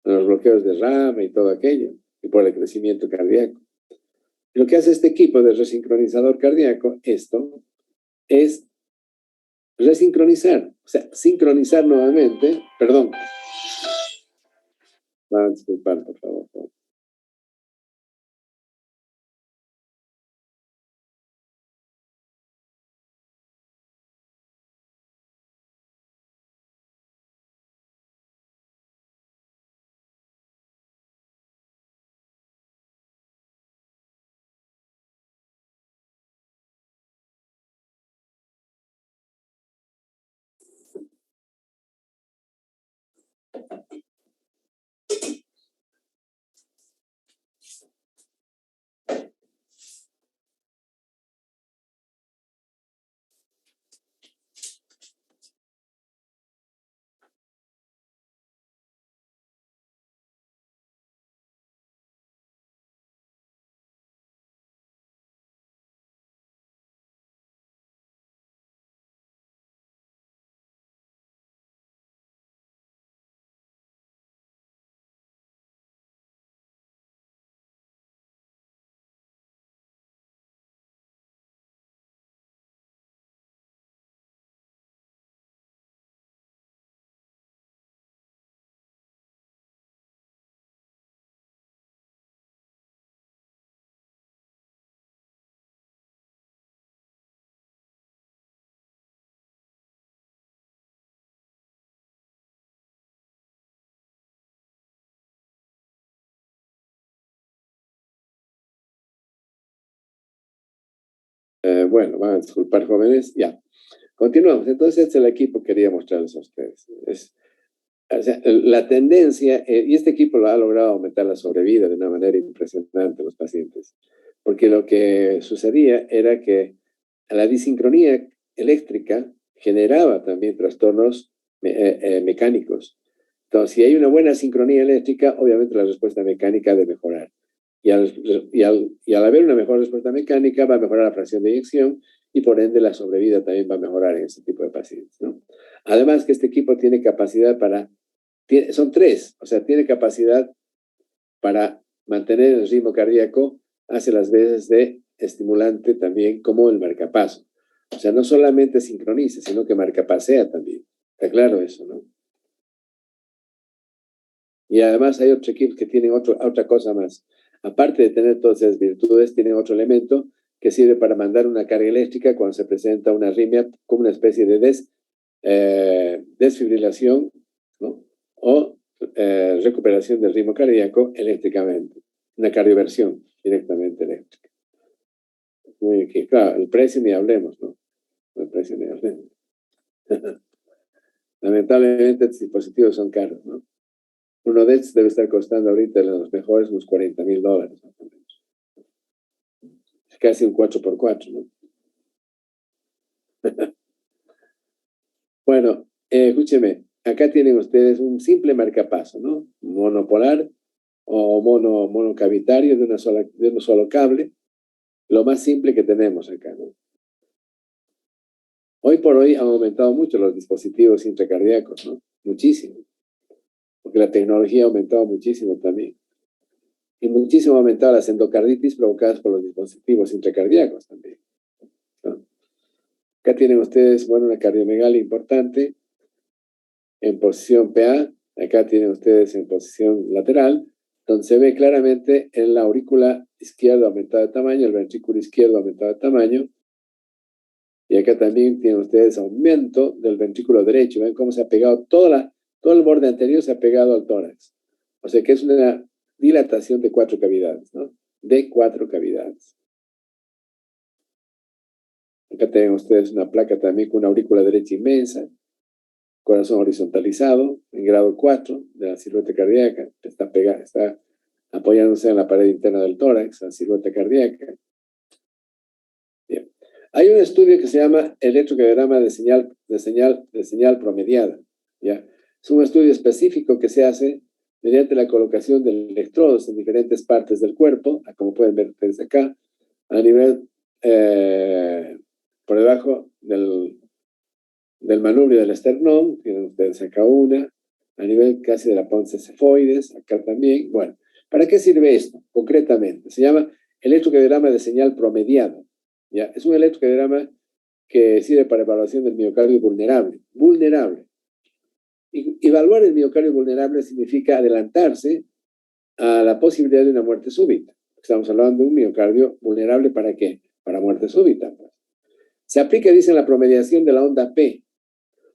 los bloqueos de rama y todo aquello, y por el crecimiento cardíaco. Lo que hace este equipo de resincronizador cardíaco, esto, es resincronizar, o sea, sincronizar nuevamente, perdón. Van a disculpar, por favor. Bueno, van a disculpar, jóvenes. Ya, continuamos. Entonces, el equipo quería mostrarles a ustedes. O sea, la tendencia, y este equipo lo ha logrado aumentar la sobrevida de una manera impresionante en los pacientes, porque lo que sucedía era que la disincronía eléctrica generaba también trastornos mecánicos. Entonces, si hay una buena sincronía eléctrica, obviamente la respuesta mecánica ha de mejorar. Y al haber una mejor respuesta mecánica, va a mejorar la fracción de eyección y por ende la sobrevida también va a mejorar en ese tipo de pacientes, ¿no? Además que este equipo tiene capacidad son tres, o sea, tiene capacidad para mantener el ritmo cardíaco, hace las veces de estimulante también como el marcapaso. O sea, no solamente sincroniza, sino que marcapasea también. Está claro eso, ¿no? Y además hay otros equipos que tienen otra cosa más. Aparte de tener todas esas virtudes, tienen otro elemento que sirve para mandar una carga eléctrica cuando se presenta una arritmia como una especie de desfibrilación, ¿no? O recuperación del ritmo cardíaco eléctricamente. Una cardioversión directamente eléctrica. Muy bien, claro, el precio ni hablemos, ¿no? El precio ni hablemos. Lamentablemente estos dispositivos son caros, ¿no? Uno de estos debe estar costando ahorita los mejores unos $40,000, más o menos. Es casi un 4x4, ¿no? Bueno, escúcheme, acá tienen ustedes un simple marcapaso, ¿no? Monopolar o monocavitario de un solo cable, lo más simple que tenemos acá, ¿no? Hoy por hoy han aumentado mucho los dispositivos intracardíacos, ¿no? Muchísimo. Porque la tecnología ha aumentado muchísimo también. Y muchísimo ha aumentado las endocarditis provocadas por los dispositivos intracardíacos también, ¿no? Acá tienen ustedes, bueno, una cardiomegalia importante en posición PA. Acá tienen ustedes en posición lateral, donde se ve claramente en la aurícula izquierda aumentada de tamaño, el ventrículo izquierdo aumentado de tamaño. Y acá también tienen ustedes aumento del ventrículo derecho. ¿Ven cómo se ha pegado todo el borde anterior se ha pegado al tórax? O sea que es una dilatación de 4 cavidades, ¿no? De 4 cavidades. Acá tienen ustedes una placa también con una aurícula derecha inmensa, corazón horizontalizado en grado 4 de la silueta cardíaca. Está apoyándose en la pared interna del tórax, la silueta cardíaca. Bien. Hay un estudio que se llama electrocardiograma de señal promediada, ¿ya? Es un estudio específico que se hace mediante la colocación de electrodos en diferentes partes del cuerpo, como pueden ver ustedes acá, a nivel por debajo del manubrio del esternón, tienen ustedes acá una, a nivel casi de la ponce cefoides, acá también. Bueno, ¿para qué sirve esto concretamente? Se llama electrocardiograma de señal promediado, ¿ya? Es un electrocardiograma que sirve para evaluación del miocardio vulnerable. Evaluar el miocardio vulnerable significa adelantarse a la posibilidad de una muerte súbita. Estamos hablando de un miocardio vulnerable, ¿para qué? Para muerte súbita. Se aplica, dicen, la promediación de la onda P.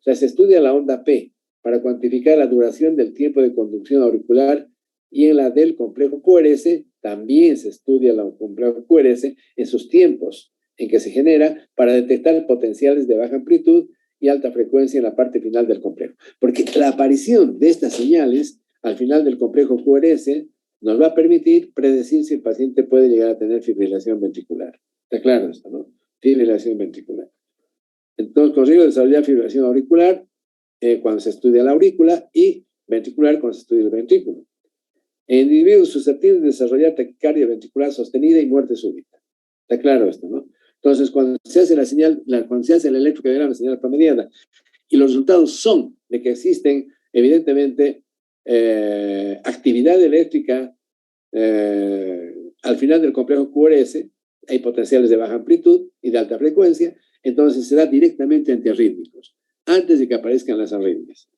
O sea, se estudia la onda P para cuantificar la duración del tiempo de conducción auricular, y en la del complejo QRS también se estudia el complejo QRS en sus tiempos en que se genera para detectar potenciales de baja amplitud y alta frecuencia en la parte final del complejo. Porque la aparición de estas señales al final del complejo QRS nos va a permitir predecir si el paciente puede llegar a tener fibrilación ventricular. Está claro esto, ¿no? Fibrilación ventricular. Entonces, consigo desarrollar fibrilación auricular cuando se estudia la aurícula y ventricular cuando se estudia el ventrículo. En individuos susceptibles de desarrollar taquicardia ventricular sostenida y muerte súbita. Está claro esto, ¿no? Entonces, cuando se hace cuando se hace el electrocardiograma de señal promediada y los resultados son de que existen, evidentemente, actividad eléctrica al final del complejo QRS, hay potenciales de baja amplitud y de alta frecuencia, entonces se da directamente antiarrítmicos, antes de que aparezcan las arritmias.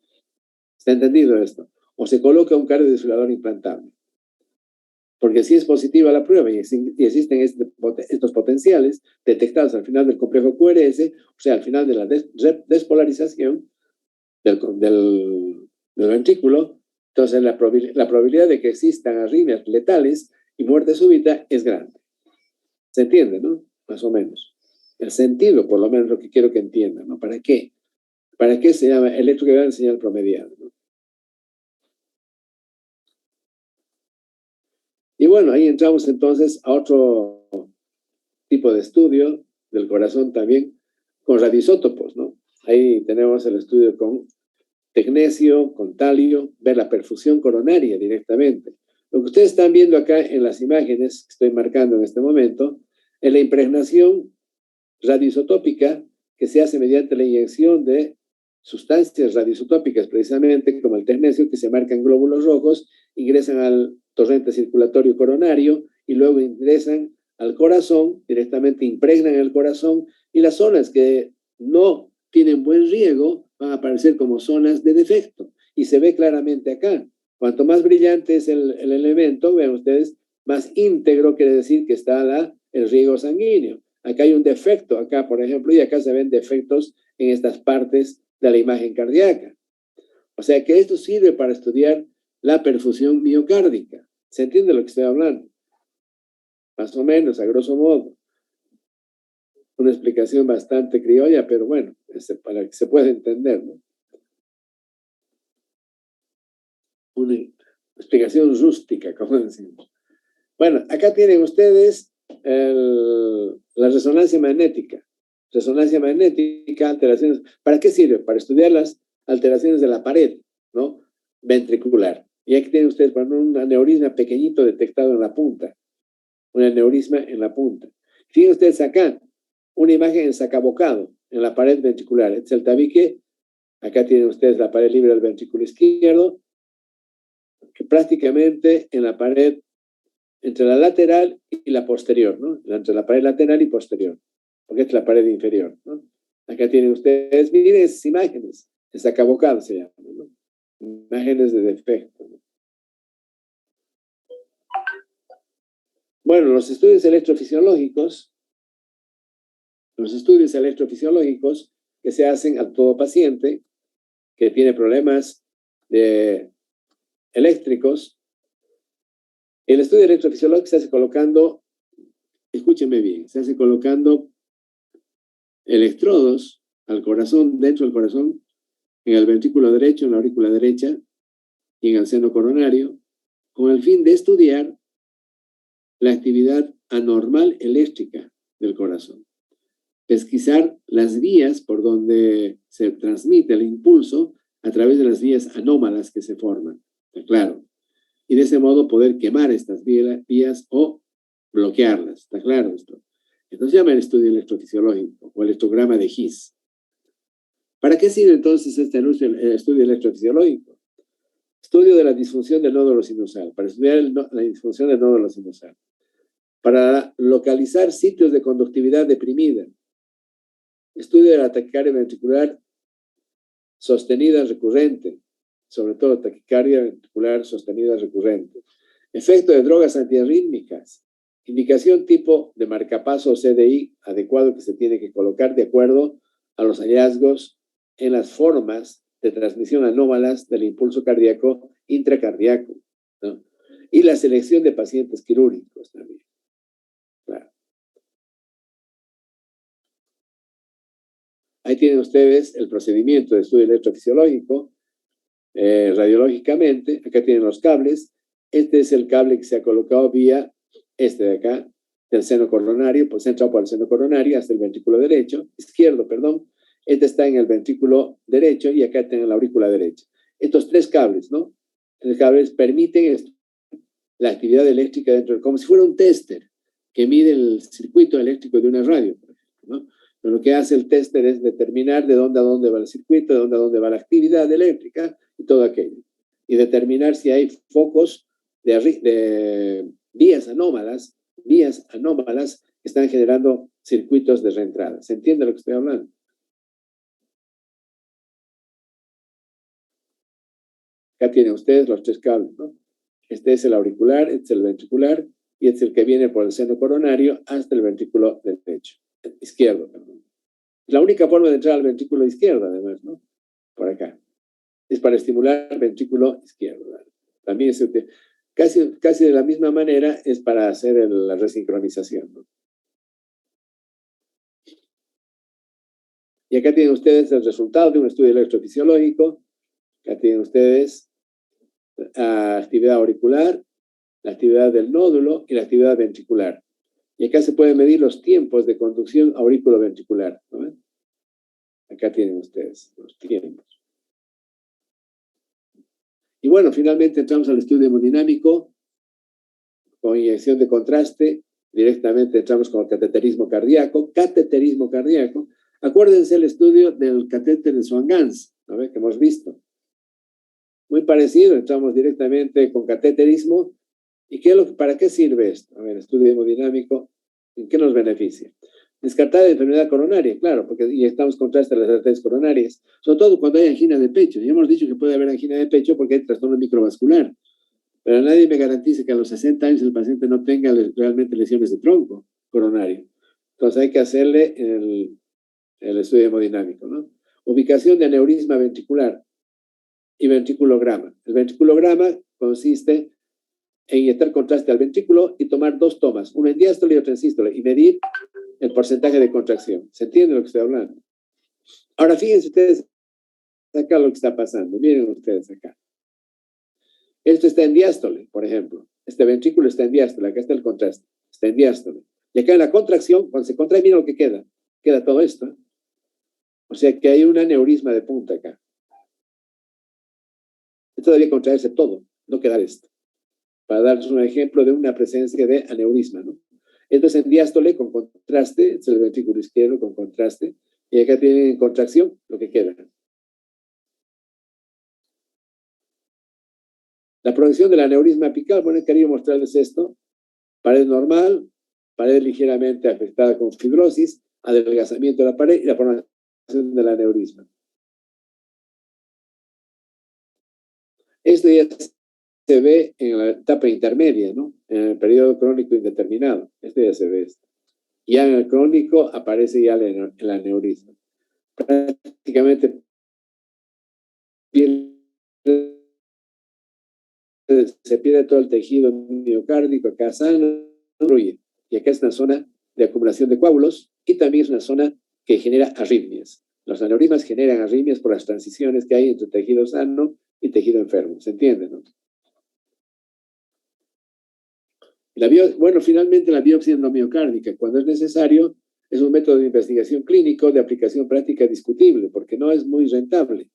¿Está entendido esto? O se coloca un cardiodesfibrilador implantable. Porque si es positiva la prueba y existen estos potenciales detectados al final del complejo QRS, o sea, al final de la despolarización del ventrículo, entonces la probabilidad de que existan arritmias letales y muerte súbita es grande. ¿Se entiende, no? Más o menos. El sentido, por lo menos, lo que quiero que entiendan, ¿no? ¿Para qué? ¿Para qué se llama electrocardiograma de señal promediada, ¿no? Y bueno, ahí entramos entonces a otro tipo de estudio del corazón también, con radioisótopos, ¿no? Ahí tenemos el estudio con tecnesio, con talio, ver la perfusión coronaria directamente. Lo que ustedes están viendo acá en las imágenes que estoy marcando en este momento es la impregnación radioisotópica que se hace mediante la inyección de sustancias radioisotópicas, precisamente como el tecnecio, que se marcan glóbulos rojos, ingresan al torrente circulatorio coronario y luego ingresan al corazón, directamente impregnan el corazón, y las zonas que no tienen buen riego van a aparecer como zonas de defecto, y se ve claramente acá. Cuanto más brillante es el elemento, vean ustedes, más íntegro quiere decir que está el riego sanguíneo. Acá hay un defecto, acá por ejemplo, y acá se ven defectos en estas partes de la imagen cardíaca. O sea que esto sirve para estudiar la perfusión miocárdica. ¿Se entiende lo que estoy hablando? Más o menos, a grosso modo. Una explicación bastante criolla, pero bueno, para que se pueda entender, ¿no? Una explicación rústica, como decimos. Bueno, acá tienen ustedes la resonancia magnética. Resonancia magnética, alteraciones. ¿Para qué sirve? Para estudiar las alteraciones de la pared, ¿no? Ventricular. Y aquí tienen ustedes un aneurisma pequeñito detectado en la punta. Un aneurisma en la punta. Fíjense ustedes acá, una imagen en sacabocado, en la pared ventricular. Este es el tabique. Acá tienen ustedes la pared libre del ventrículo izquierdo, que prácticamente en la pared entre la lateral y la posterior, ¿no? Entre la pared lateral y posterior, porque es la pared inferior, ¿no? Acá tienen ustedes, miren esas imágenes, sacabocado se llama, ¿no? Imágenes de defecto, ¿no? Bueno, los estudios electrofisiológicos que se hacen a todo paciente que tiene problemas eléctricos, el estudio electrofisiológico se hace colocando, escúchenme bien, se hace colocando electrodos al corazón, dentro del corazón, en el ventrículo derecho, en la aurícula derecha y en el seno coronario, con el fin de estudiar la actividad anormal eléctrica del corazón. Pesquisar las vías por donde se transmite el impulso a través de las vías anómalas que se forman, claro. Y de ese modo poder quemar estas vías o bloquearlas, ¿está claro esto? Entonces se llama el estudio electrofisiológico o electrograma de His. ¿Para qué sirve entonces este estudio electrofisiológico? Estudio de la disfunción del nódulo sinusal, para estudiar la disfunción del nódulo sinusal, para localizar sitios de conductividad deprimida, estudio de la taquicardia ventricular sostenida recurrente, sobre todo taquicardia ventricular sostenida recurrente, efecto de drogas antiarrítmicas, indicación tipo de marcapaso o CDI adecuado que se tiene que colocar de acuerdo a los hallazgos en las formas de transmisión anómalas del impulso cardíaco intracardíaco, ¿no? Y la selección de pacientes quirúrgicos también. Claro. Ahí tienen ustedes el procedimiento de estudio electrofisiológico, radiológicamente. Acá tienen los cables. Este es el cable que se ha colocado vía este de acá, del seno coronario, pues entra por el seno coronario hasta el ventrículo izquierdo, perdón. Este está en el ventrículo derecho y acá está en la aurícula derecha. Estos tres cables, ¿no? Los cables permiten la actividad eléctrica dentro, como si fuera un tester que mide el circuito eléctrico de una radio, por ejemplo, ¿no? Pero lo que hace el tester es determinar de dónde a dónde va el circuito, de dónde a dónde va la actividad eléctrica y todo aquello. Y determinar si hay focos de vías anómalas que están generando circuitos de reentrada. ¿Se entiende lo que estoy hablando? Acá tienen ustedes los tres cables, ¿no? Este es el auricular, este es el ventricular y este es el que viene por el seno coronario hasta el ventrículo izquierdo, perdón. La única forma de entrar al ventrículo izquierdo, además, ¿no? Por acá. Es para estimular el ventrículo izquierdo, ¿no? También es casi de la misma manera es para hacer la resincronización, ¿no? Y acá tienen ustedes el resultado de un estudio electrofisiológico. Acá tienen ustedes la actividad auricular, la actividad del nódulo y la actividad ventricular. Y acá se pueden medir los tiempos de conducción auriculoventricular, ¿no? Acá tienen ustedes los tiempos. Y bueno, finalmente entramos al estudio hemodinámico, con inyección de contraste, directamente entramos con el cateterismo cardíaco. Acuérdense el estudio del catéter de Swan-Ganz, ¿no? Que hemos visto. Muy parecido, entramos directamente con cateterismo. ¿Y para qué sirve esto? A ver, estudio hemodinámico, ¿en qué nos beneficia? Descartar la enfermedad coronaria, claro, porque inyectamos contraste a las arterias coronarias, sobre todo cuando hay angina de pecho. Ya hemos dicho que puede haber angina de pecho porque hay trastorno microvascular, pero nadie me garantiza que a los 60 años el paciente no tenga realmente lesiones de tronco coronario. Entonces hay que hacerle el estudio hemodinámico, ¿no? Ubicación de aneurisma ventricular y ventriculograma. El ventriculograma consiste en inyectar contraste al ventrículo y tomar 2 tomas, una en diástole y otra en sístole, y medir el porcentaje de contracción. ¿Se entiende lo que estoy hablando? Ahora fíjense ustedes acá lo que está pasando. Miren ustedes acá. Esto está en diástole, por ejemplo. Este ventrículo está en diástole. Acá está el contraste. Está en diástole. Y acá en la contracción, cuando se contrae, miren lo que queda. Queda todo esto. O sea que hay un aneurisma de punta acá. Esto debe contraerse todo, no quedar esto. Para darles un ejemplo de una presencia de aneurisma, ¿no? Entonces en diástole con contraste, es el ventrículo izquierdo con contraste, y acá tienen contracción, lo que queda. La progresión del aneurisma apical, bueno, quería mostrarles esto. Pared normal, pared ligeramente afectada con fibrosis, adelgazamiento de la pared y la formación del aneurisma. Esto ya se ve en la etapa intermedia, ¿no? En el periodo crónico indeterminado. Esto ya se ve esto. Ya en el crónico aparece ya el aneurisma. Prácticamente se pierde todo el tejido miocárdico, acá sano, fluye. Y acá es una zona de acumulación de coágulos y también es una zona que genera arritmias. Los aneurismas generan arritmias por las transiciones que hay entre tejido sano y tejido enfermo. ¿Se entiende, no? Bueno, finalmente la biopsia endomiocárdica, cuando es necesario, es un método de investigación clínico de aplicación práctica discutible, porque no es muy rentable.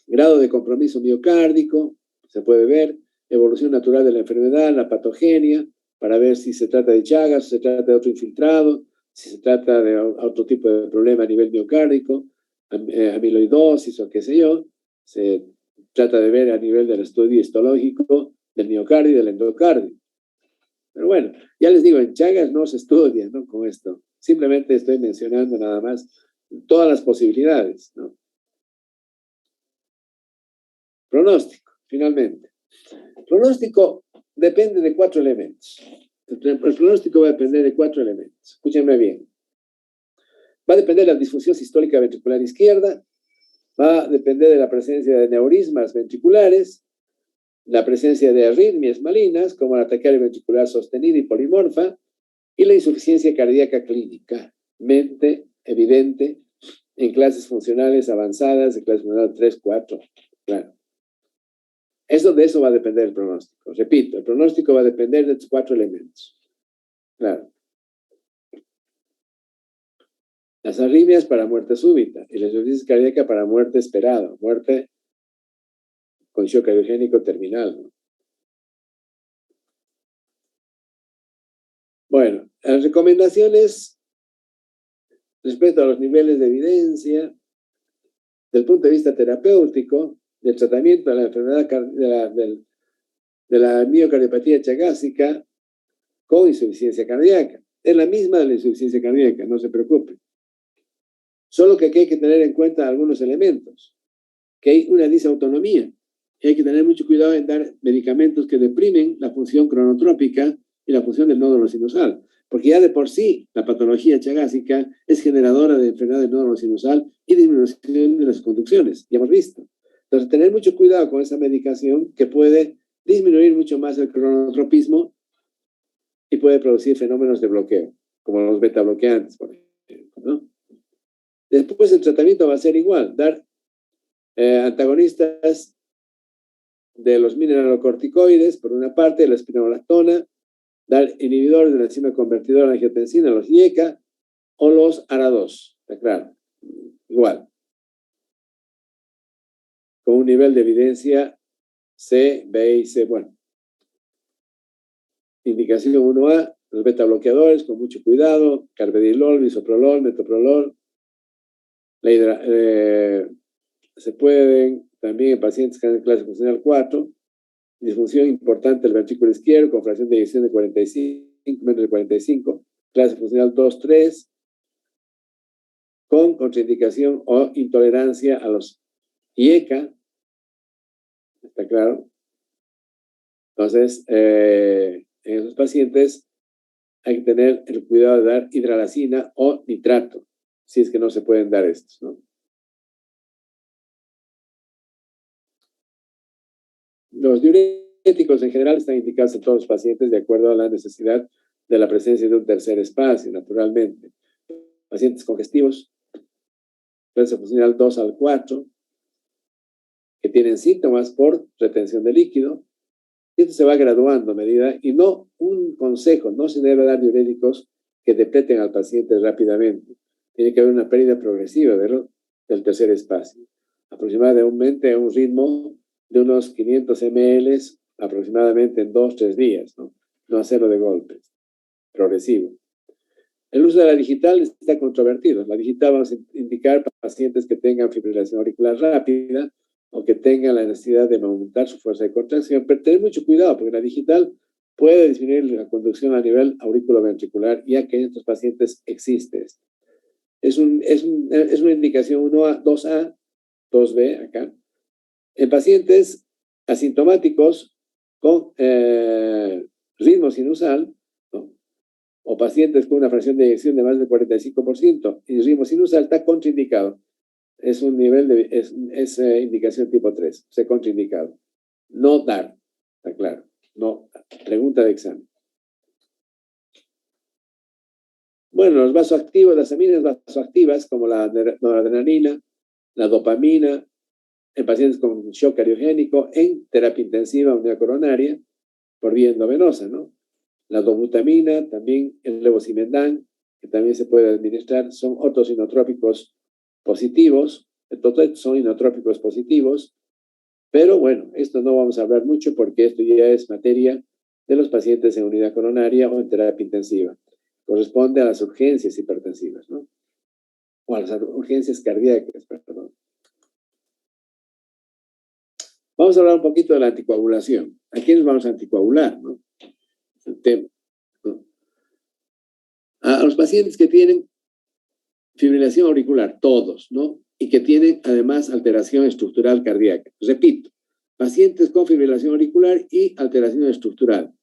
Grado de compromiso miocárdico, se puede ver, evolución natural de la enfermedad, la patogenia, para ver si se trata de Chagas, si se trata de otro infiltrado, si se trata de otro tipo de problema a nivel miocárdico, amiloidosis o qué sé yo. Se trata de ver a nivel del estudio histológico del miocardio y del endocardio. Pero bueno, ya les digo, en Chagas no se estudia, ¿no? Con esto. Simplemente estoy mencionando nada más todas las posibilidades, ¿no? Pronóstico, finalmente. El pronóstico depende de 4 elementos. El pronóstico va a depender de 4 elementos. Escúchenme bien. Va a depender de la disfunción sistólica ventricular izquierda, va a depender de la presencia de neurismas ventriculares, la presencia de arritmias malignas, como la taquicardia ventricular sostenida y polimorfa, y la insuficiencia cardíaca clínicamente evidente en clases funcionales avanzadas, de clase funcional 3, 4, claro. De eso va a depender el pronóstico. Repito, el pronóstico va a depender de estos 4 elementos. Claro. Las arritmias para muerte súbita y la insuficiencia cardíaca para muerte esperada, muerte con shock cardiogénico terminal, ¿no? Bueno, las recomendaciones respecto a los niveles de evidencia, del punto de vista terapéutico, del tratamiento de la enfermedad de la miocardiopatía chagásica con insuficiencia cardíaca. Es la misma de la insuficiencia cardíaca, no se preocupe. Solo que aquí hay que tener en cuenta algunos elementos, que hay una disautonomía, y hay que tener mucho cuidado en dar medicamentos que deprimen la función cronotrópica y la función del nódulo sinusal, porque ya de por sí la patología chagásica es generadora de enfermedad del nódulo sinusal y disminución de las conducciones, ya hemos visto. Entonces, tener mucho cuidado con esa medicación que puede disminuir mucho más el cronotropismo y puede producir fenómenos de bloqueo, como los beta bloqueantes, por ejemplo, ¿no? Después el tratamiento va a ser igual, dar antagonistas de los mineralocorticoides, por una parte, la espironolactona, dar inhibidores de la enzima convertidora de angiotensina, los IECA, o los ARA2, claro, igual, con un nivel de evidencia C, B y C, bueno. indicación 1A, los beta bloqueadores, con mucho cuidado, carvedilol, bisoprolol, metoprolol. Se pueden también en pacientes que han en clase funcional 4, disfunción importante del ventrículo izquierdo, con fracción de eyección de 45, menos de 45, clase funcional 2, 3, con contraindicación o intolerancia a los IECA, ¿está claro? Entonces, en esos pacientes hay que tener el cuidado de dar hidralazina o nitrato, si es que no se pueden dar estos, ¿no? Los diuréticos en general están indicados en todos los pacientes de acuerdo a la necesidad de la presencia de un tercer espacio, naturalmente. Pacientes congestivos, clase funcional 2 al 4, que tienen síntomas por retención de líquido. Esto se va graduando a medida, y no un consejo, no se debe dar diuréticos que depleten al paciente rápidamente. Tiene que haber una pérdida progresiva del tercer espacio, aproximadamente a un ritmo de unos 500 ml aproximadamente en 2-3 días, ¿no? No hacerlo de golpes, progresivo. El uso de la digital está controvertido. La digital vamos a indicar para pacientes que tengan fibrilación auricular rápida o que tengan la necesidad de aumentar su fuerza de contracción, pero tener mucho cuidado porque la digital puede disminuir la conducción a nivel auriculoventricular, ya que en estos pacientes existe esto. Es una indicación 1A, 2A, 2B acá. En pacientes asintomáticos con ritmo sinusal, ¿no? O pacientes con una fracción de eyección de más del 45% y ritmo sinusal, está contraindicado. Es un nivel es indicación tipo 3, se contraindicado. No dar, está claro. No, pregunta de examen. Bueno, los vasoactivos, las aminas vasoactivas, como la noradrenalina, la dopamina, en pacientes con shock cardiogénico, en terapia intensiva unidad coronaria, por vía endovenosa, ¿no? La dobutamina, también el levosimendan, que también se puede administrar, son otros inotrópicos positivos, entonces son inotrópicos positivos, pero bueno, esto no vamos a hablar mucho porque esto ya es materia de los pacientes en unidad coronaria o en terapia intensiva. Corresponde a las urgencias hipertensivas, ¿no? O a las urgencias cardíacas, perdón. Vamos a hablar un poquito de la anticoagulación. ¿A quiénes vamos a anticoagular, no? El tema, ¿no? A los pacientes que tienen fibrilación auricular, todos, ¿no? Y que tienen además alteración estructural cardíaca. Repito, pacientes con fibrilación auricular y alteración estructural,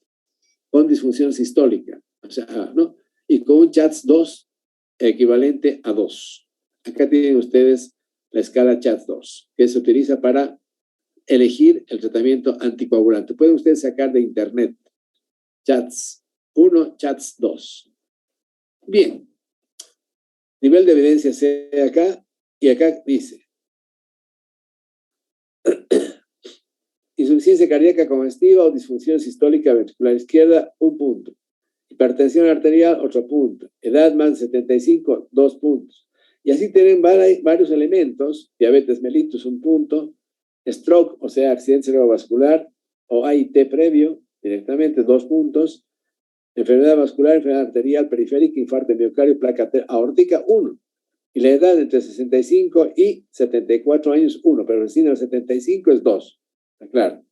con disfunción sistólica, o sea, ¿no? Y con un CHATS-2 equivalente a 2. Acá tienen ustedes la escala CHATS-2, que se utiliza para elegir el tratamiento anticoagulante. Pueden ustedes sacar de internet CHATS-1, CHATS-2. Bien. Nivel de evidencia C acá, y acá dice insuficiencia cardíaca congestiva o disfunción sistólica ventricular izquierda, 1 punto. Hipertensión arterial, otro punto. Edad más de 75, 2 puntos. Y así tienen varios elementos: diabetes mellitus, 1 punto. Stroke, o sea, accidente cerebrovascular o AIT previo, directamente 2 puntos. Enfermedad vascular, enfermedad arterial periférica, infarto de miocardio, placa aórtica, 1. Y la edad entre 65 y 74 años, 1, pero recién a los 75 es 2. ¿Está claro?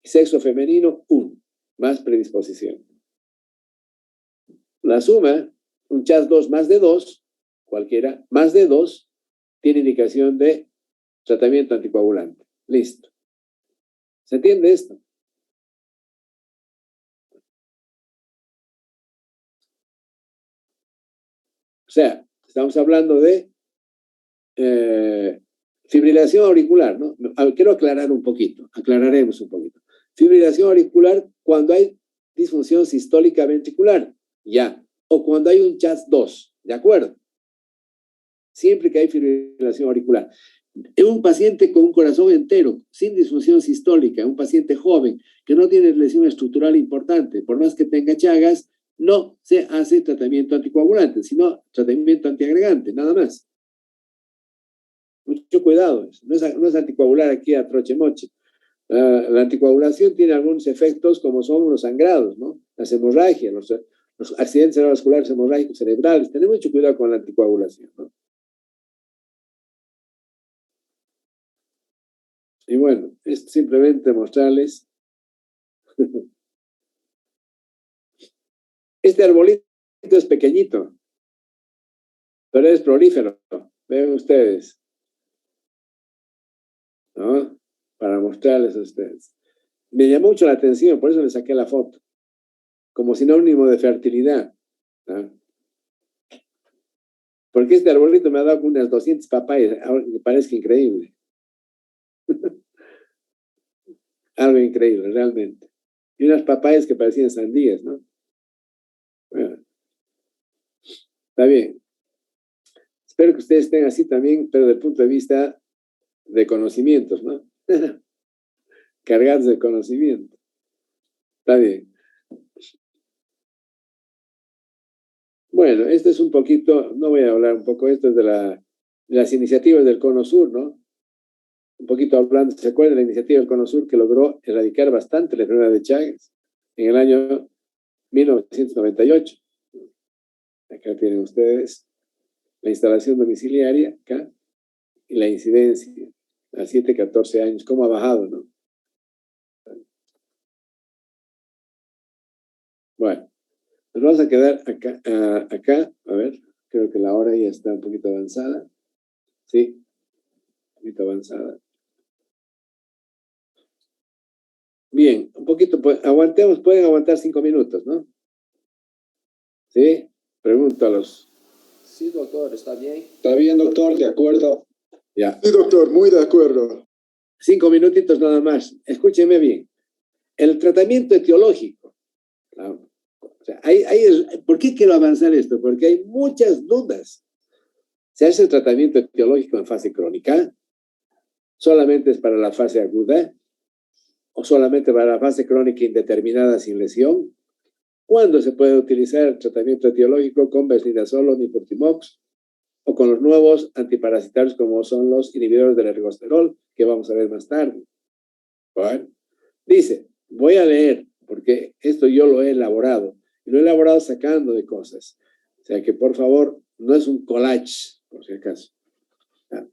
Sexo femenino, 1. Más predisposición. La suma, un CHATS-2 más de 2, cualquiera, más de 2, tiene indicación de tratamiento anticoagulante. Listo. ¿Se entiende esto? O sea, estamos hablando de fibrilación auricular, ¿no? Quiero aclarar un poquito, aclararemos un poquito. Fibrilación auricular cuando hay disfunción sistólica ventricular, ya. O cuando hay un CHATS-2, ¿de acuerdo? Siempre que hay fibrilación auricular. En un paciente con un corazón entero, sin disfunción sistólica, un paciente joven que no tiene lesión estructural importante, por más que tenga chagas, no se hace tratamiento anticoagulante, sino tratamiento antiagregante, nada más. Mucho cuidado, no es anticoagular aquí a troche moche. La anticoagulación tiene algunos efectos como son los sangrados, ¿no? las hemorragias, los accidentes cerebrovasculares hemorrágicos cerebrales. Tenemos mucho cuidado con la anticoagulación, ¿no? Y bueno, es simplemente mostrarles. Este arbolito es pequeñito, pero es prolífero. Ven ustedes, ¿no? Para mostrarles a ustedes. Me llamó mucho la atención, por eso le saqué la foto, como sinónimo de fertilidad, ¿no? Porque este arbolito me ha dado unas 200 papayas, me parece increíble. Algo increíble, realmente. Y unas papayas que parecían sandías, ¿no? Bueno, está bien. Espero que ustedes estén así también, pero desde el punto de vista de conocimientos, ¿no? Cargados de conocimiento. Está bien. Bueno, esto es un poquito, no voy a hablar un poco esto es de las iniciativas del Cono Sur, ¿no? Un poquito hablando, ¿se acuerdan de la iniciativa del Cono Sur que logró erradicar bastante la enfermedad de Chagas en el año 1998? Acá tienen ustedes la instalación domiciliaria, acá, y la incidencia a 7, 14 años, cómo ha bajado, ¿no? Bueno, nos vamos a quedar acá, a ver, creo que la hora ya está un poquito avanzada. Sí, un poquito avanzada. Bien, un poquito, pues, aguantemos, pueden aguantar 5 minutos, ¿no? ¿Sí? Pregúntalos. Sí, doctor, está bien. Está bien, doctor, de acuerdo. Ya. Sí, doctor, muy de acuerdo. 5 minutitos nada más. Escúcheme bien. El tratamiento etiológico. ¿No? O sea, ¿por qué quiero avanzar esto? Porque hay muchas dudas. ¿Se hace el tratamiento etiológico en fase crónica? ¿Solamente es para la fase aguda? ¿O solamente para la fase crónica indeterminada sin lesión? ¿Cuándo se puede utilizar el tratamiento etiológico con benfluoresol o nifurtimox? O con los nuevos antiparasitarios como son los inhibidores del ergosterol, que vamos a ver más tarde. Bueno, dice, voy a leer, porque esto yo lo he elaborado, y lo he elaborado sacando de cosas. O sea que, por favor, no es un collage, por si acaso. ¿No?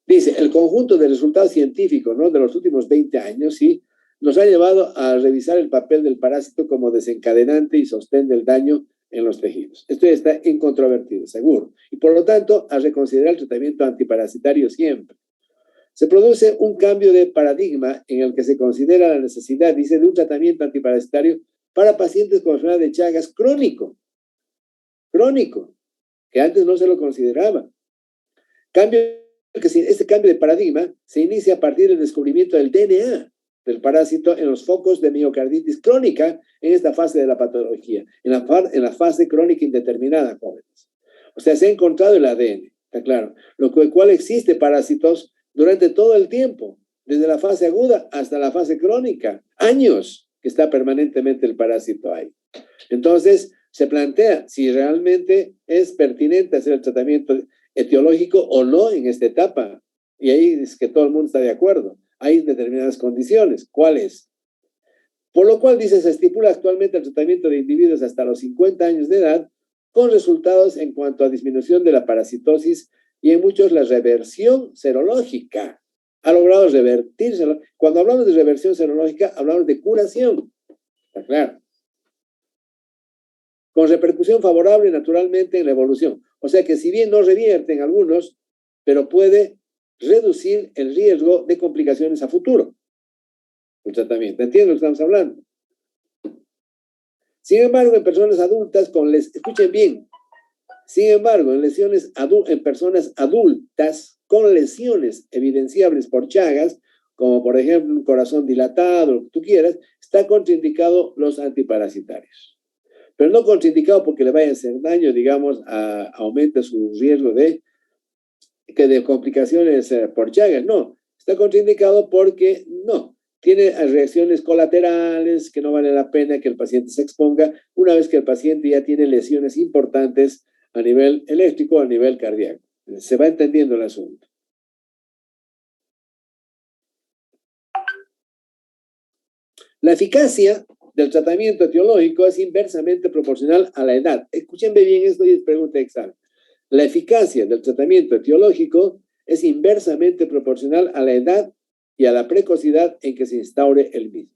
Dice, el conjunto de resultados científicos, ¿no?, de los últimos 20 años, sí, nos ha llevado a revisar el papel del parásito como desencadenante y sostén del daño en los tejidos. Esto ya está incontrovertido, seguro. Y por lo tanto, a reconsiderar el tratamiento antiparasitario siempre. Se produce un cambio de paradigma en el que se considera la necesidad, dice, de un tratamiento antiparasitario para pacientes con enfermedad de Chagas crónico, que antes no se lo consideraba. Este cambio de paradigma se inicia a partir del descubrimiento del DNA del parásito en los focos de miocarditis crónica en esta fase de la patología, en la fase crónica indeterminada, jóvenes. O sea, se ha encontrado el ADN, está claro, lo cual existe parásitos durante todo el tiempo, desde la fase aguda hasta la fase crónica, años que está permanentemente el parásito ahí. Entonces, se plantea si realmente es pertinente hacer el tratamiento etiológico o no en esta etapa. Y ahí es que todo el mundo está de acuerdo. Hay determinadas condiciones. ¿Cuáles? Por lo cual, dice, se estipula actualmente el tratamiento de individuos hasta los 50 años de edad con resultados en cuanto a disminución de la parasitosis y en muchos la reversión serológica. Ha logrado revertirse. Cuando hablamos de reversión serológica, hablamos de curación. Está claro. Con repercusión favorable naturalmente en la evolución. O sea que si bien no revierten algunos, pero puede reducir el riesgo de complicaciones a futuro. El tratamiento. ¿Entienden lo que estamos hablando? Sin embargo, en personas adultas escuchen bien, sin embargo, en personas adultas con lesiones evidenciables por Chagas, como por ejemplo un corazón dilatado, lo que tú quieras, está contraindicado los antiparasitarios. Pero no contraindicado porque le vaya a hacer daño, digamos, aumenta su riesgo de complicaciones por Chagas, no. Está contraindicado porque no. Tiene reacciones colaterales que no vale la pena que el paciente se exponga una vez que el paciente ya tiene lesiones importantes a nivel eléctrico, a nivel cardíaco. Se va entendiendo el asunto. La eficacia del tratamiento etiológico es inversamente proporcional a la edad. Escúchenme bien esto y es pregunta de examen. La eficacia del tratamiento etiológico es inversamente proporcional a la edad y a la precocidad en que se instaure el mismo.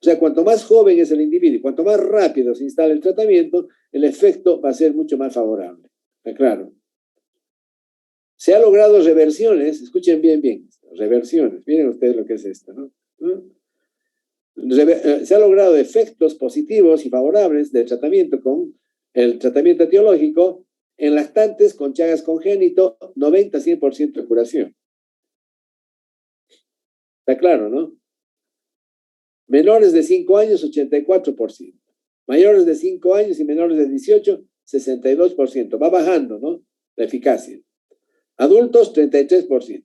O sea, cuanto más joven es el individuo y cuanto más rápido se instala el tratamiento, el efecto va a ser mucho más favorable. ¿Está claro? Se ha logrado reversiones, escuchen bien, reversiones. Miren ustedes lo que es esto, ¿no? Se ha logrado efectos positivos y favorables del tratamiento con el tratamiento etiológico en lactantes con Chagas congénito, 90-100% de curación. Está claro, ¿no? Menores de 5 años, 84%. Mayores de 5 años y menores de 18, 62%. Va bajando, ¿no? La eficacia. Adultos, 33%.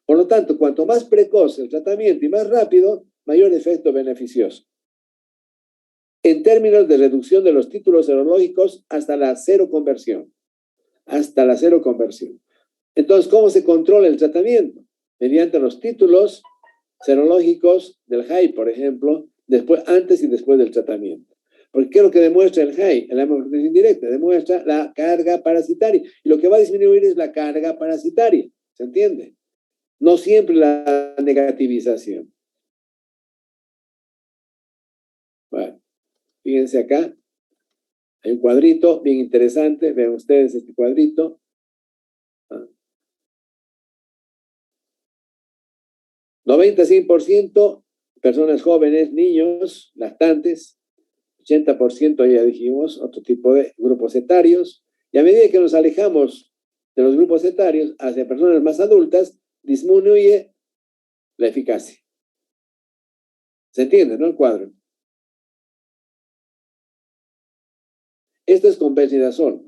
Por lo tanto, cuanto más precoz el tratamiento y más rápido, mayor efecto beneficioso. En términos de reducción de los títulos serológicos hasta la cero conversión. Hasta la cero conversión. Entonces, ¿cómo se controla el tratamiento? Mediante los títulos serológicos del HAI, por ejemplo, antes y después del tratamiento. Porque ¿qué es lo que demuestra el HAI? El hemocrotis indirecta demuestra la carga parasitaria. Y lo que va a disminuir es la carga parasitaria. ¿Se entiende? No siempre la negativización. Bueno, fíjense acá. Hay un cuadrito bien interesante. Vean ustedes este cuadrito. 90-100% personas jóvenes, niños, lactantes, 80% ya dijimos, otro tipo de grupos etarios, y a medida que nos alejamos de los grupos etarios hacia personas más adultas, disminuye la eficacia. ¿Se entiende, no? El cuadro. Esto es con bensidazol.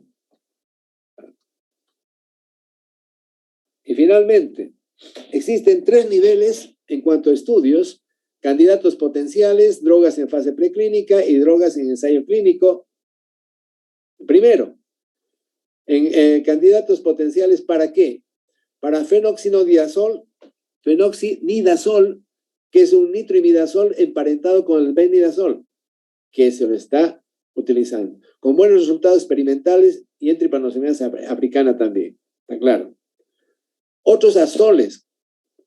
Y finalmente, existen 3 niveles en cuanto a estudios: candidatos potenciales, drogas en fase preclínica y drogas en ensayo clínico. Primero, en candidatos potenciales, ¿para qué? Para fenoxinidazol, que es un nitroimidazol emparentado con el benidazol, que se lo está utilizando, con buenos resultados experimentales y en tripanosomiasis africana también. ¿Está claro? Otros azoles,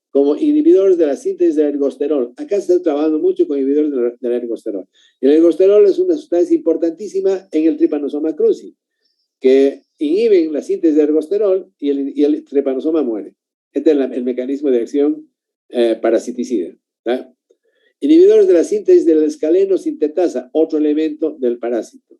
como inhibidores de la síntesis del ergosterol. Acá se está trabajando mucho con inhibidores del ergosterol. El ergosterol es una sustancia importantísima en el Trypanosoma cruzi, que inhiben la síntesis de ergosterol y el trypanosoma muere. Este es el mecanismo de acción parasiticida. ¿Tá? Inhibidores de la síntesis del escaleno sintetasa, otro elemento del parásito.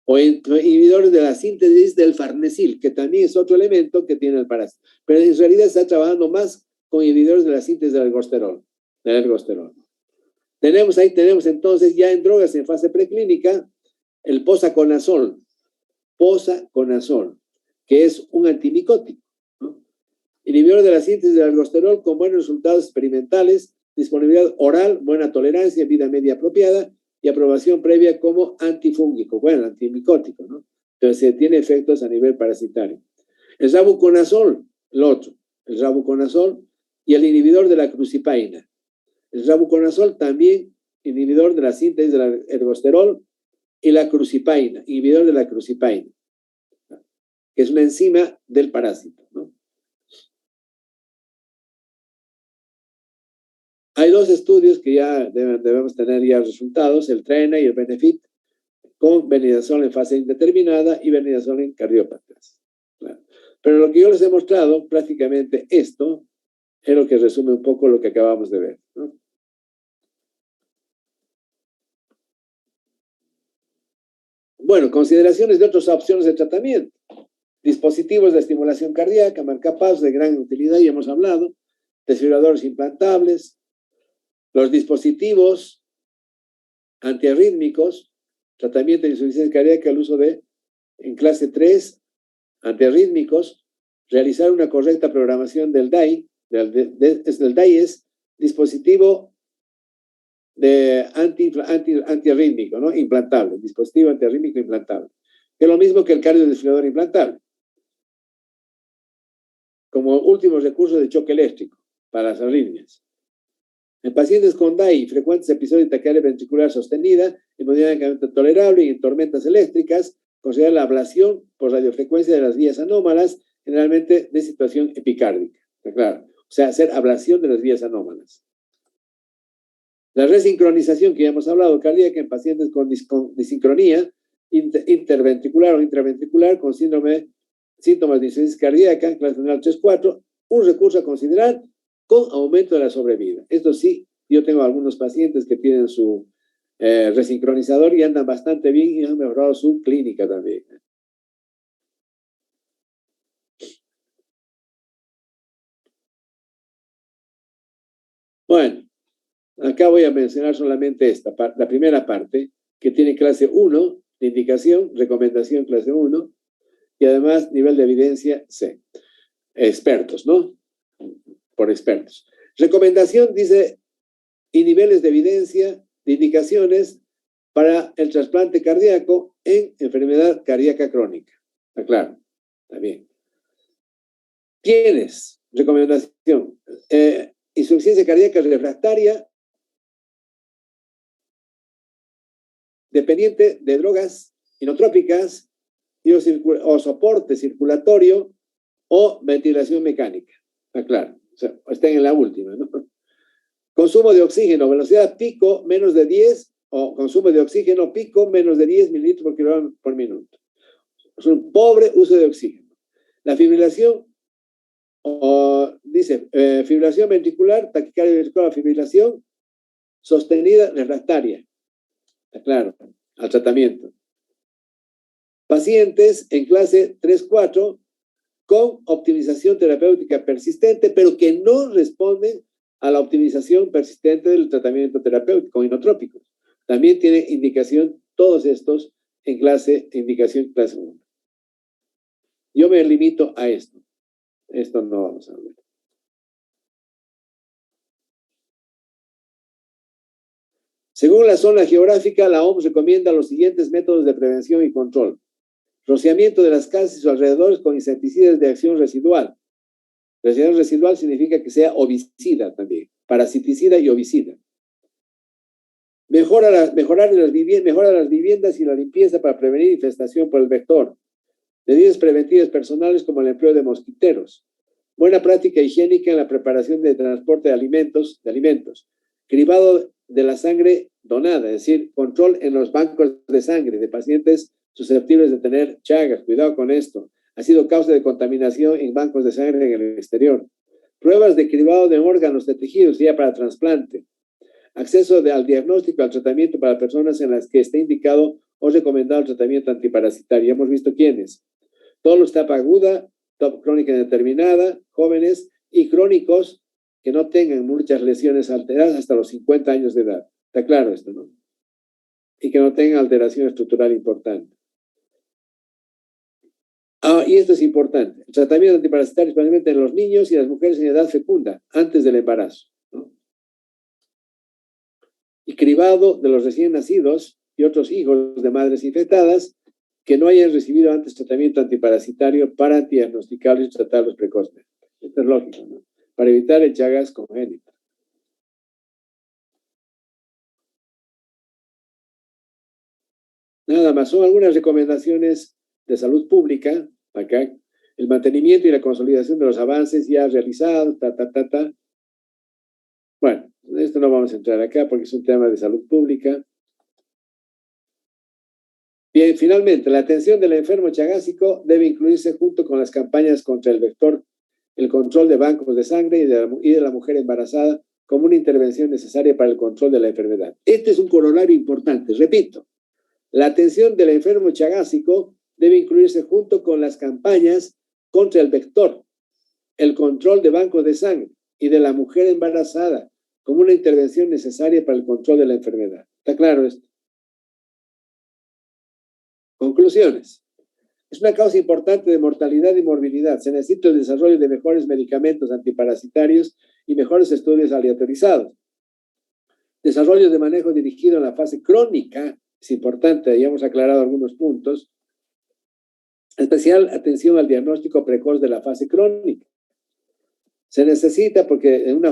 O inhibidores de la síntesis del farnesil, que también es otro elemento que tiene el parásito. Pero en realidad se está trabajando más con inhibidores de la síntesis del ergosterol. Ahí tenemos entonces ya en drogas en fase preclínica el posaconazol, que es un antimicótico, ¿no? Inhibidor de la síntesis del ergosterol con buenos resultados experimentales, disponibilidad oral, buena tolerancia, vida media apropiada y aprobación previa como antifúngico, bueno, antimicótico, ¿no? Entonces tiene efectos a nivel parasitario. El rabuconazol, el rabuconazol y el inhibidor de la crucipaina. El rabuconazol también inhibidor de la síntesis del ergosterol y la crucipaina, inhibidor de la crucipaina, que es una enzima del parásito, ¿no? Hay 2 estudios que ya debemos tener ya resultados, el TRENA y el BENEFIT, con benidazol en fase indeterminada y benidazol en cardiópatas. Claro. Pero lo que yo les he mostrado, prácticamente esto, es lo que resume un poco lo que acabamos de ver, ¿no? Bueno, consideraciones de otras opciones de tratamiento. Dispositivos de estimulación cardíaca, marcapasos de gran utilidad, ya hemos hablado. Desfibriladores implantables. Los dispositivos antiarrítmicos, tratamiento de insuficiencia cardíaca, el uso de, en clase 3, antiarrítmicos, realizar una correcta programación del DAI. El DAI es dispositivo de antiarrítmico, ¿no? Implantable, dispositivo antiarrítmico implantable. Es lo mismo que el cardiodesfibrilador implantable. Como último recurso de choque eléctrico para las arritmias. En pacientes con DAI, frecuentes episodios de taquicardia ventricular sostenida, hemodinámicamente tolerable y en tormentas eléctricas, considera la ablación por radiofrecuencia de las vías anómalas, generalmente de situación epicárdica. Claro, o sea, hacer ablación de las vías anómalas. La resincronización que ya hemos hablado, cardíaca en pacientes con disincronía interventricular o intraventricular con síntomas de insuficiencia cardíaca, clase renal 3-4, un recurso a considerar con aumento de la sobrevida. Esto sí, yo tengo algunos pacientes que piden su resincronizador y andan bastante bien y han mejorado su clínica también. Bueno, acá voy a mencionar solamente esta, la primera parte, que tiene clase 1 de indicación, recomendación clase 1, y además nivel de evidencia C. Expertos, ¿no? Por expertos. Recomendación dice, y niveles de evidencia, de indicaciones para el trasplante cardíaco en enfermedad cardíaca crónica. Está claro, está bien. Tienes, recomendación, insuficiencia cardíaca refractaria, dependiente de drogas inotrópicas o soporte circulatorio o ventilación mecánica. Está claro, o sea, está en la última, ¿no? Consumo de oxígeno, velocidad pico menos de 10 o consumo de oxígeno pico menos de 10 mililitros por kilogramo por minuto. Es un pobre uso de oxígeno. La fibrilación, dice, fibrilación ventricular, taquicardia ventricular, fibrilación sostenida refractaria. Está claro, al tratamiento. Pacientes en clase 3-4 con optimización terapéutica persistente, pero que no responden a la optimización persistente del tratamiento terapéutico inotrópico. También tiene indicación todos estos en indicación clase 1. Yo me limito a esto. Esto no vamos a ver. Según la zona geográfica, la OMS recomienda los siguientes métodos de prevención y control. Rociamiento de las casas y sus alrededores con insecticidas de acción residual. Residual residual significa que sea ovicida también, parasiticida y ovicida. Mejora las viviendas y la limpieza para prevenir infestación por el vector. Medidas preventivas personales como el empleo de mosquiteros. Buena práctica higiénica en la preparación de transporte de alimentos. Cribado de la sangre donada, es decir, control en los bancos de sangre de pacientes susceptibles de tener chagas. Cuidado con esto. Ha sido causa de contaminación en bancos de sangre en el exterior. Pruebas de cribado de órganos de tejidos ya para trasplante. Acceso al diagnóstico, al tratamiento para personas en las que esté indicado o recomendado el tratamiento antiparasitario. Ya hemos visto quiénes. Todos los etapa aguda, etapa crónica indeterminada, jóvenes y crónicos que no tengan muchas lesiones alteradas hasta los 50 años de edad. Está claro esto, ¿no? Y que no tengan alteración estructural importante. Y esto es importante. El tratamiento antiparasitario, especialmente en los niños y las mujeres en edad fecunda, antes del embarazo, ¿no? Y cribado de los recién nacidos y otros hijos de madres infectadas que no hayan recibido antes tratamiento antiparasitario para diagnosticarlos y tratarlos precozmente. Esto es lógico, ¿no? Para evitar el Chagas congénito. Nada más, son algunas recomendaciones de salud pública, acá, el mantenimiento y la consolidación de los avances ya realizados, Bueno, esto no vamos a entrar acá porque es un tema de salud pública. Bien, finalmente, la atención del enfermo chagásico debe incluirse junto con las campañas contra el vector, el control de bancos de sangre y de la mujer embarazada como una intervención necesaria para el control de la enfermedad. Este es un corolario importante, repito. La atención del enfermo chagásico debe incluirse junto con las campañas contra el vector, el control de bancos de sangre y de la mujer embarazada como una intervención necesaria para el control de la enfermedad. ¿Está claro esto? Conclusiones. Es una causa importante de mortalidad y morbilidad. Se necesita el desarrollo de mejores medicamentos antiparasitarios y mejores estudios aleatorizados. Desarrollo de manejo dirigido en la fase crónica es importante, ya hemos aclarado algunos puntos. Especial atención al diagnóstico precoz de la fase crónica. Se necesita porque en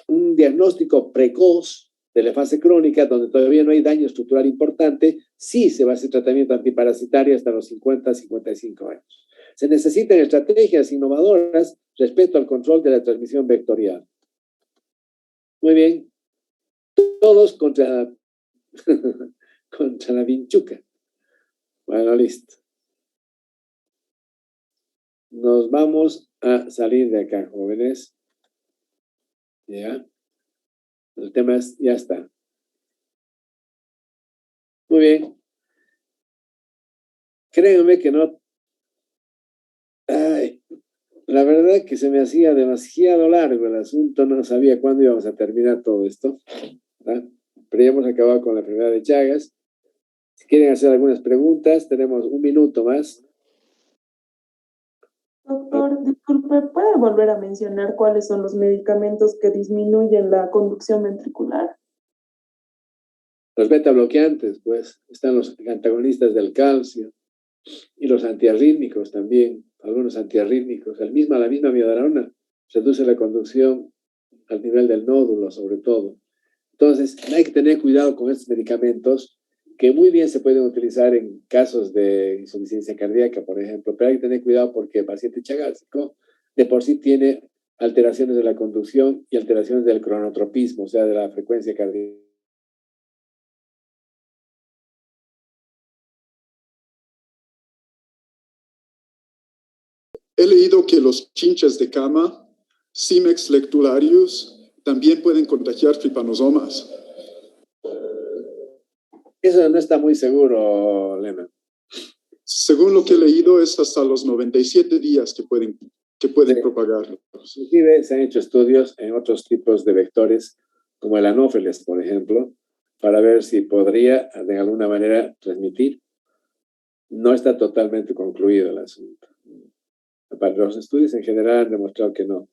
un diagnóstico precoz de la fase crónica, donde todavía no hay daño estructural importante, sí se va a hacer tratamiento antiparasitario hasta los 50, 55 años. Se necesitan estrategias innovadoras respecto al control de la transmisión vectorial. Muy bien. Todos contra, contra la vinchuca. Bueno, listo. Nos vamos a salir de acá, jóvenes. ¿Ya? El tema es, ya está. Muy bien. Créanme que no. Ay, la verdad que se me hacía demasiado largo el asunto. No sabía cuándo íbamos a terminar todo esto, ¿verdad? Pero ya hemos acabado con la enfermedad de Chagas. Si quieren hacer algunas preguntas, tenemos un minuto más. Doctor, disculpe, ¿puede volver a mencionar cuáles son los medicamentos que disminuyen la conducción ventricular? Los beta bloqueantes, pues, están los antagonistas del calcio y los antiarrítmicos también, algunos antiarrítmicos. La misma miodarona reduce la conducción al nivel del nódulo, sobre todo. Entonces, hay que tener cuidado con estos medicamentos que muy bien se pueden utilizar en casos de insuficiencia cardíaca, por ejemplo, pero hay que tener cuidado porque el paciente chagásico de por sí tiene alteraciones de la conducción y alteraciones del cronotropismo, o sea, de la frecuencia cardíaca. He leído que los chinches de cama, Cimex lectularius, también pueden contagiar tripanosomas. Eso no está muy seguro, Lena. Según lo que he leído, es hasta los 97 días que pueden sí, propagarlos. Inclusive se han hecho estudios en otros tipos de vectores, como el anófeles, por ejemplo, para ver si podría de alguna manera transmitir. No está totalmente concluido el asunto. Los estudios en general han demostrado que no.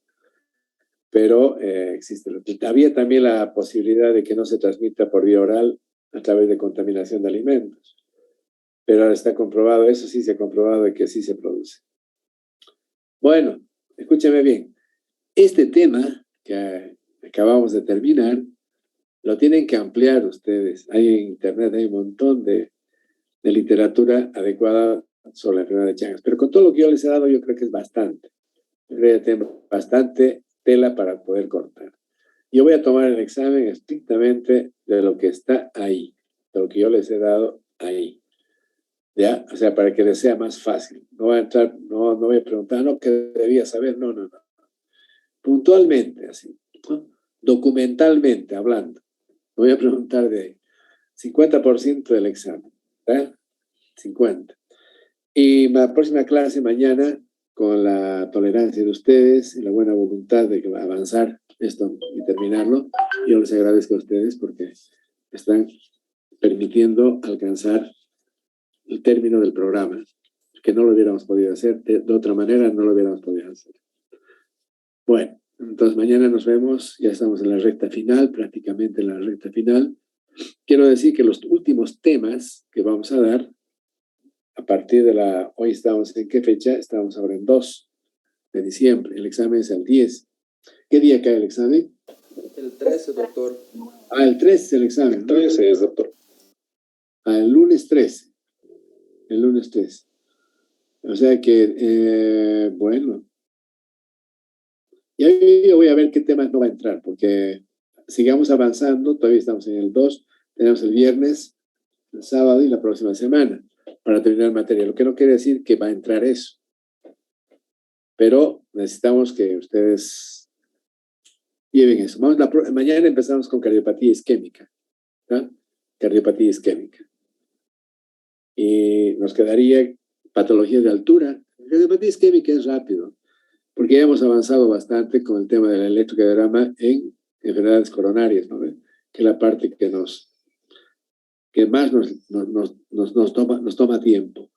Pero existe. Había también la posibilidad de que no se transmita por vía oral a través de contaminación de alimentos. Pero ahora está comprobado, eso sí se ha comprobado de que sí se produce. Bueno, escúcheme bien. Este tema que acabamos de terminar, lo tienen que ampliar ustedes. Hay en internet, hay un montón de literatura adecuada sobre la enfermedad de Chagas. Pero con todo lo que yo les he dado, yo creo que es bastante. Yo creo que tengo bastante tela para poder cortar. Yo voy a tomar el examen estrictamente de lo que está ahí, de lo que yo les he dado ahí. ¿Ya? O sea, para que les sea más fácil. No voy a entrar, no voy a preguntar, no, ¿qué debía saber? No. Puntualmente, así, ¿no? Documentalmente hablando. Voy a preguntar de 50% del examen, ¿eh? 50. Y la próxima clase mañana, con la tolerancia de ustedes y la buena voluntad de avanzar esto y terminarlo, yo les agradezco a ustedes porque están permitiendo alcanzar el término del programa, que no lo hubiéramos podido hacer, de otra manera no lo hubiéramos podido hacer. Bueno, entonces mañana nos vemos, ya estamos en la recta final, prácticamente en la recta final. Quiero decir que los últimos temas que vamos a dar, a partir de hoy estamos en qué fecha, estamos ahora en 2 de diciembre, el examen es el 10. ¿Qué día cae el examen? El 13, doctor. El 13 es el examen, ¿no? 13 es, doctor. El lunes 13. El lunes 13. O sea que, bueno, ya yo voy a ver qué temas no va a entrar, porque sigamos avanzando, todavía estamos en el 2, tenemos el viernes, el sábado y la próxima semana para terminar materia, lo que no quiere decir que va a entrar eso. Pero necesitamos que ustedes lleven eso. Mañana empezamos con cardiopatía isquémica, ¿no? Cardiopatía isquémica. Y nos quedaría patología de altura. La cardiopatía isquémica es rápido, porque ya hemos avanzado bastante con el tema del electrocardiograma en enfermedades coronarias, ¿no? Que es la parte que más nos toma tiempo.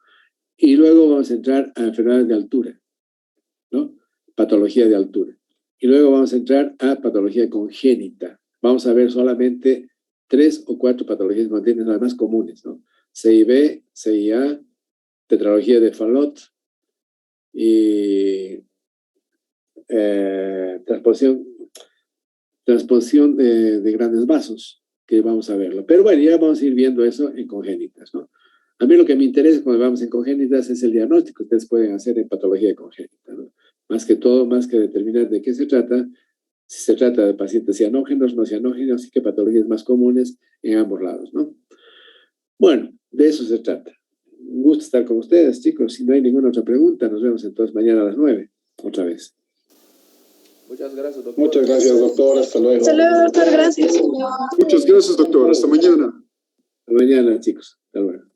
Y luego vamos a entrar a enfermedades de altura, ¿no? Patología de altura. Y luego vamos a entrar a patología congénita. Vamos a ver solamente 3 o 4 patologías congénitas, las más comunes, ¿no? CIB, CIA, tetralogía de Fallot y transposición de grandes vasos, que vamos a verlo. Pero bueno, ya vamos a ir viendo eso en congénitas, ¿no? A mí lo que me interesa cuando vamos en congénitas es el diagnóstico que ustedes pueden hacer en patología congénita, ¿no? Más que todo, más que determinar de qué se trata, si se trata de pacientes cianógenos, no cianógenos y qué patologías más comunes en ambos lados, ¿no? Bueno, de eso se trata. Un gusto estar con ustedes, chicos. Si no hay ninguna otra pregunta, nos vemos entonces mañana a las 9, otra vez. Muchas gracias, doctor. Muchas gracias, doctor. Hasta luego. Hasta luego, doctor. Gracias. Muchas gracias, doctor. Hasta mañana. Hasta mañana, chicos. Hasta luego.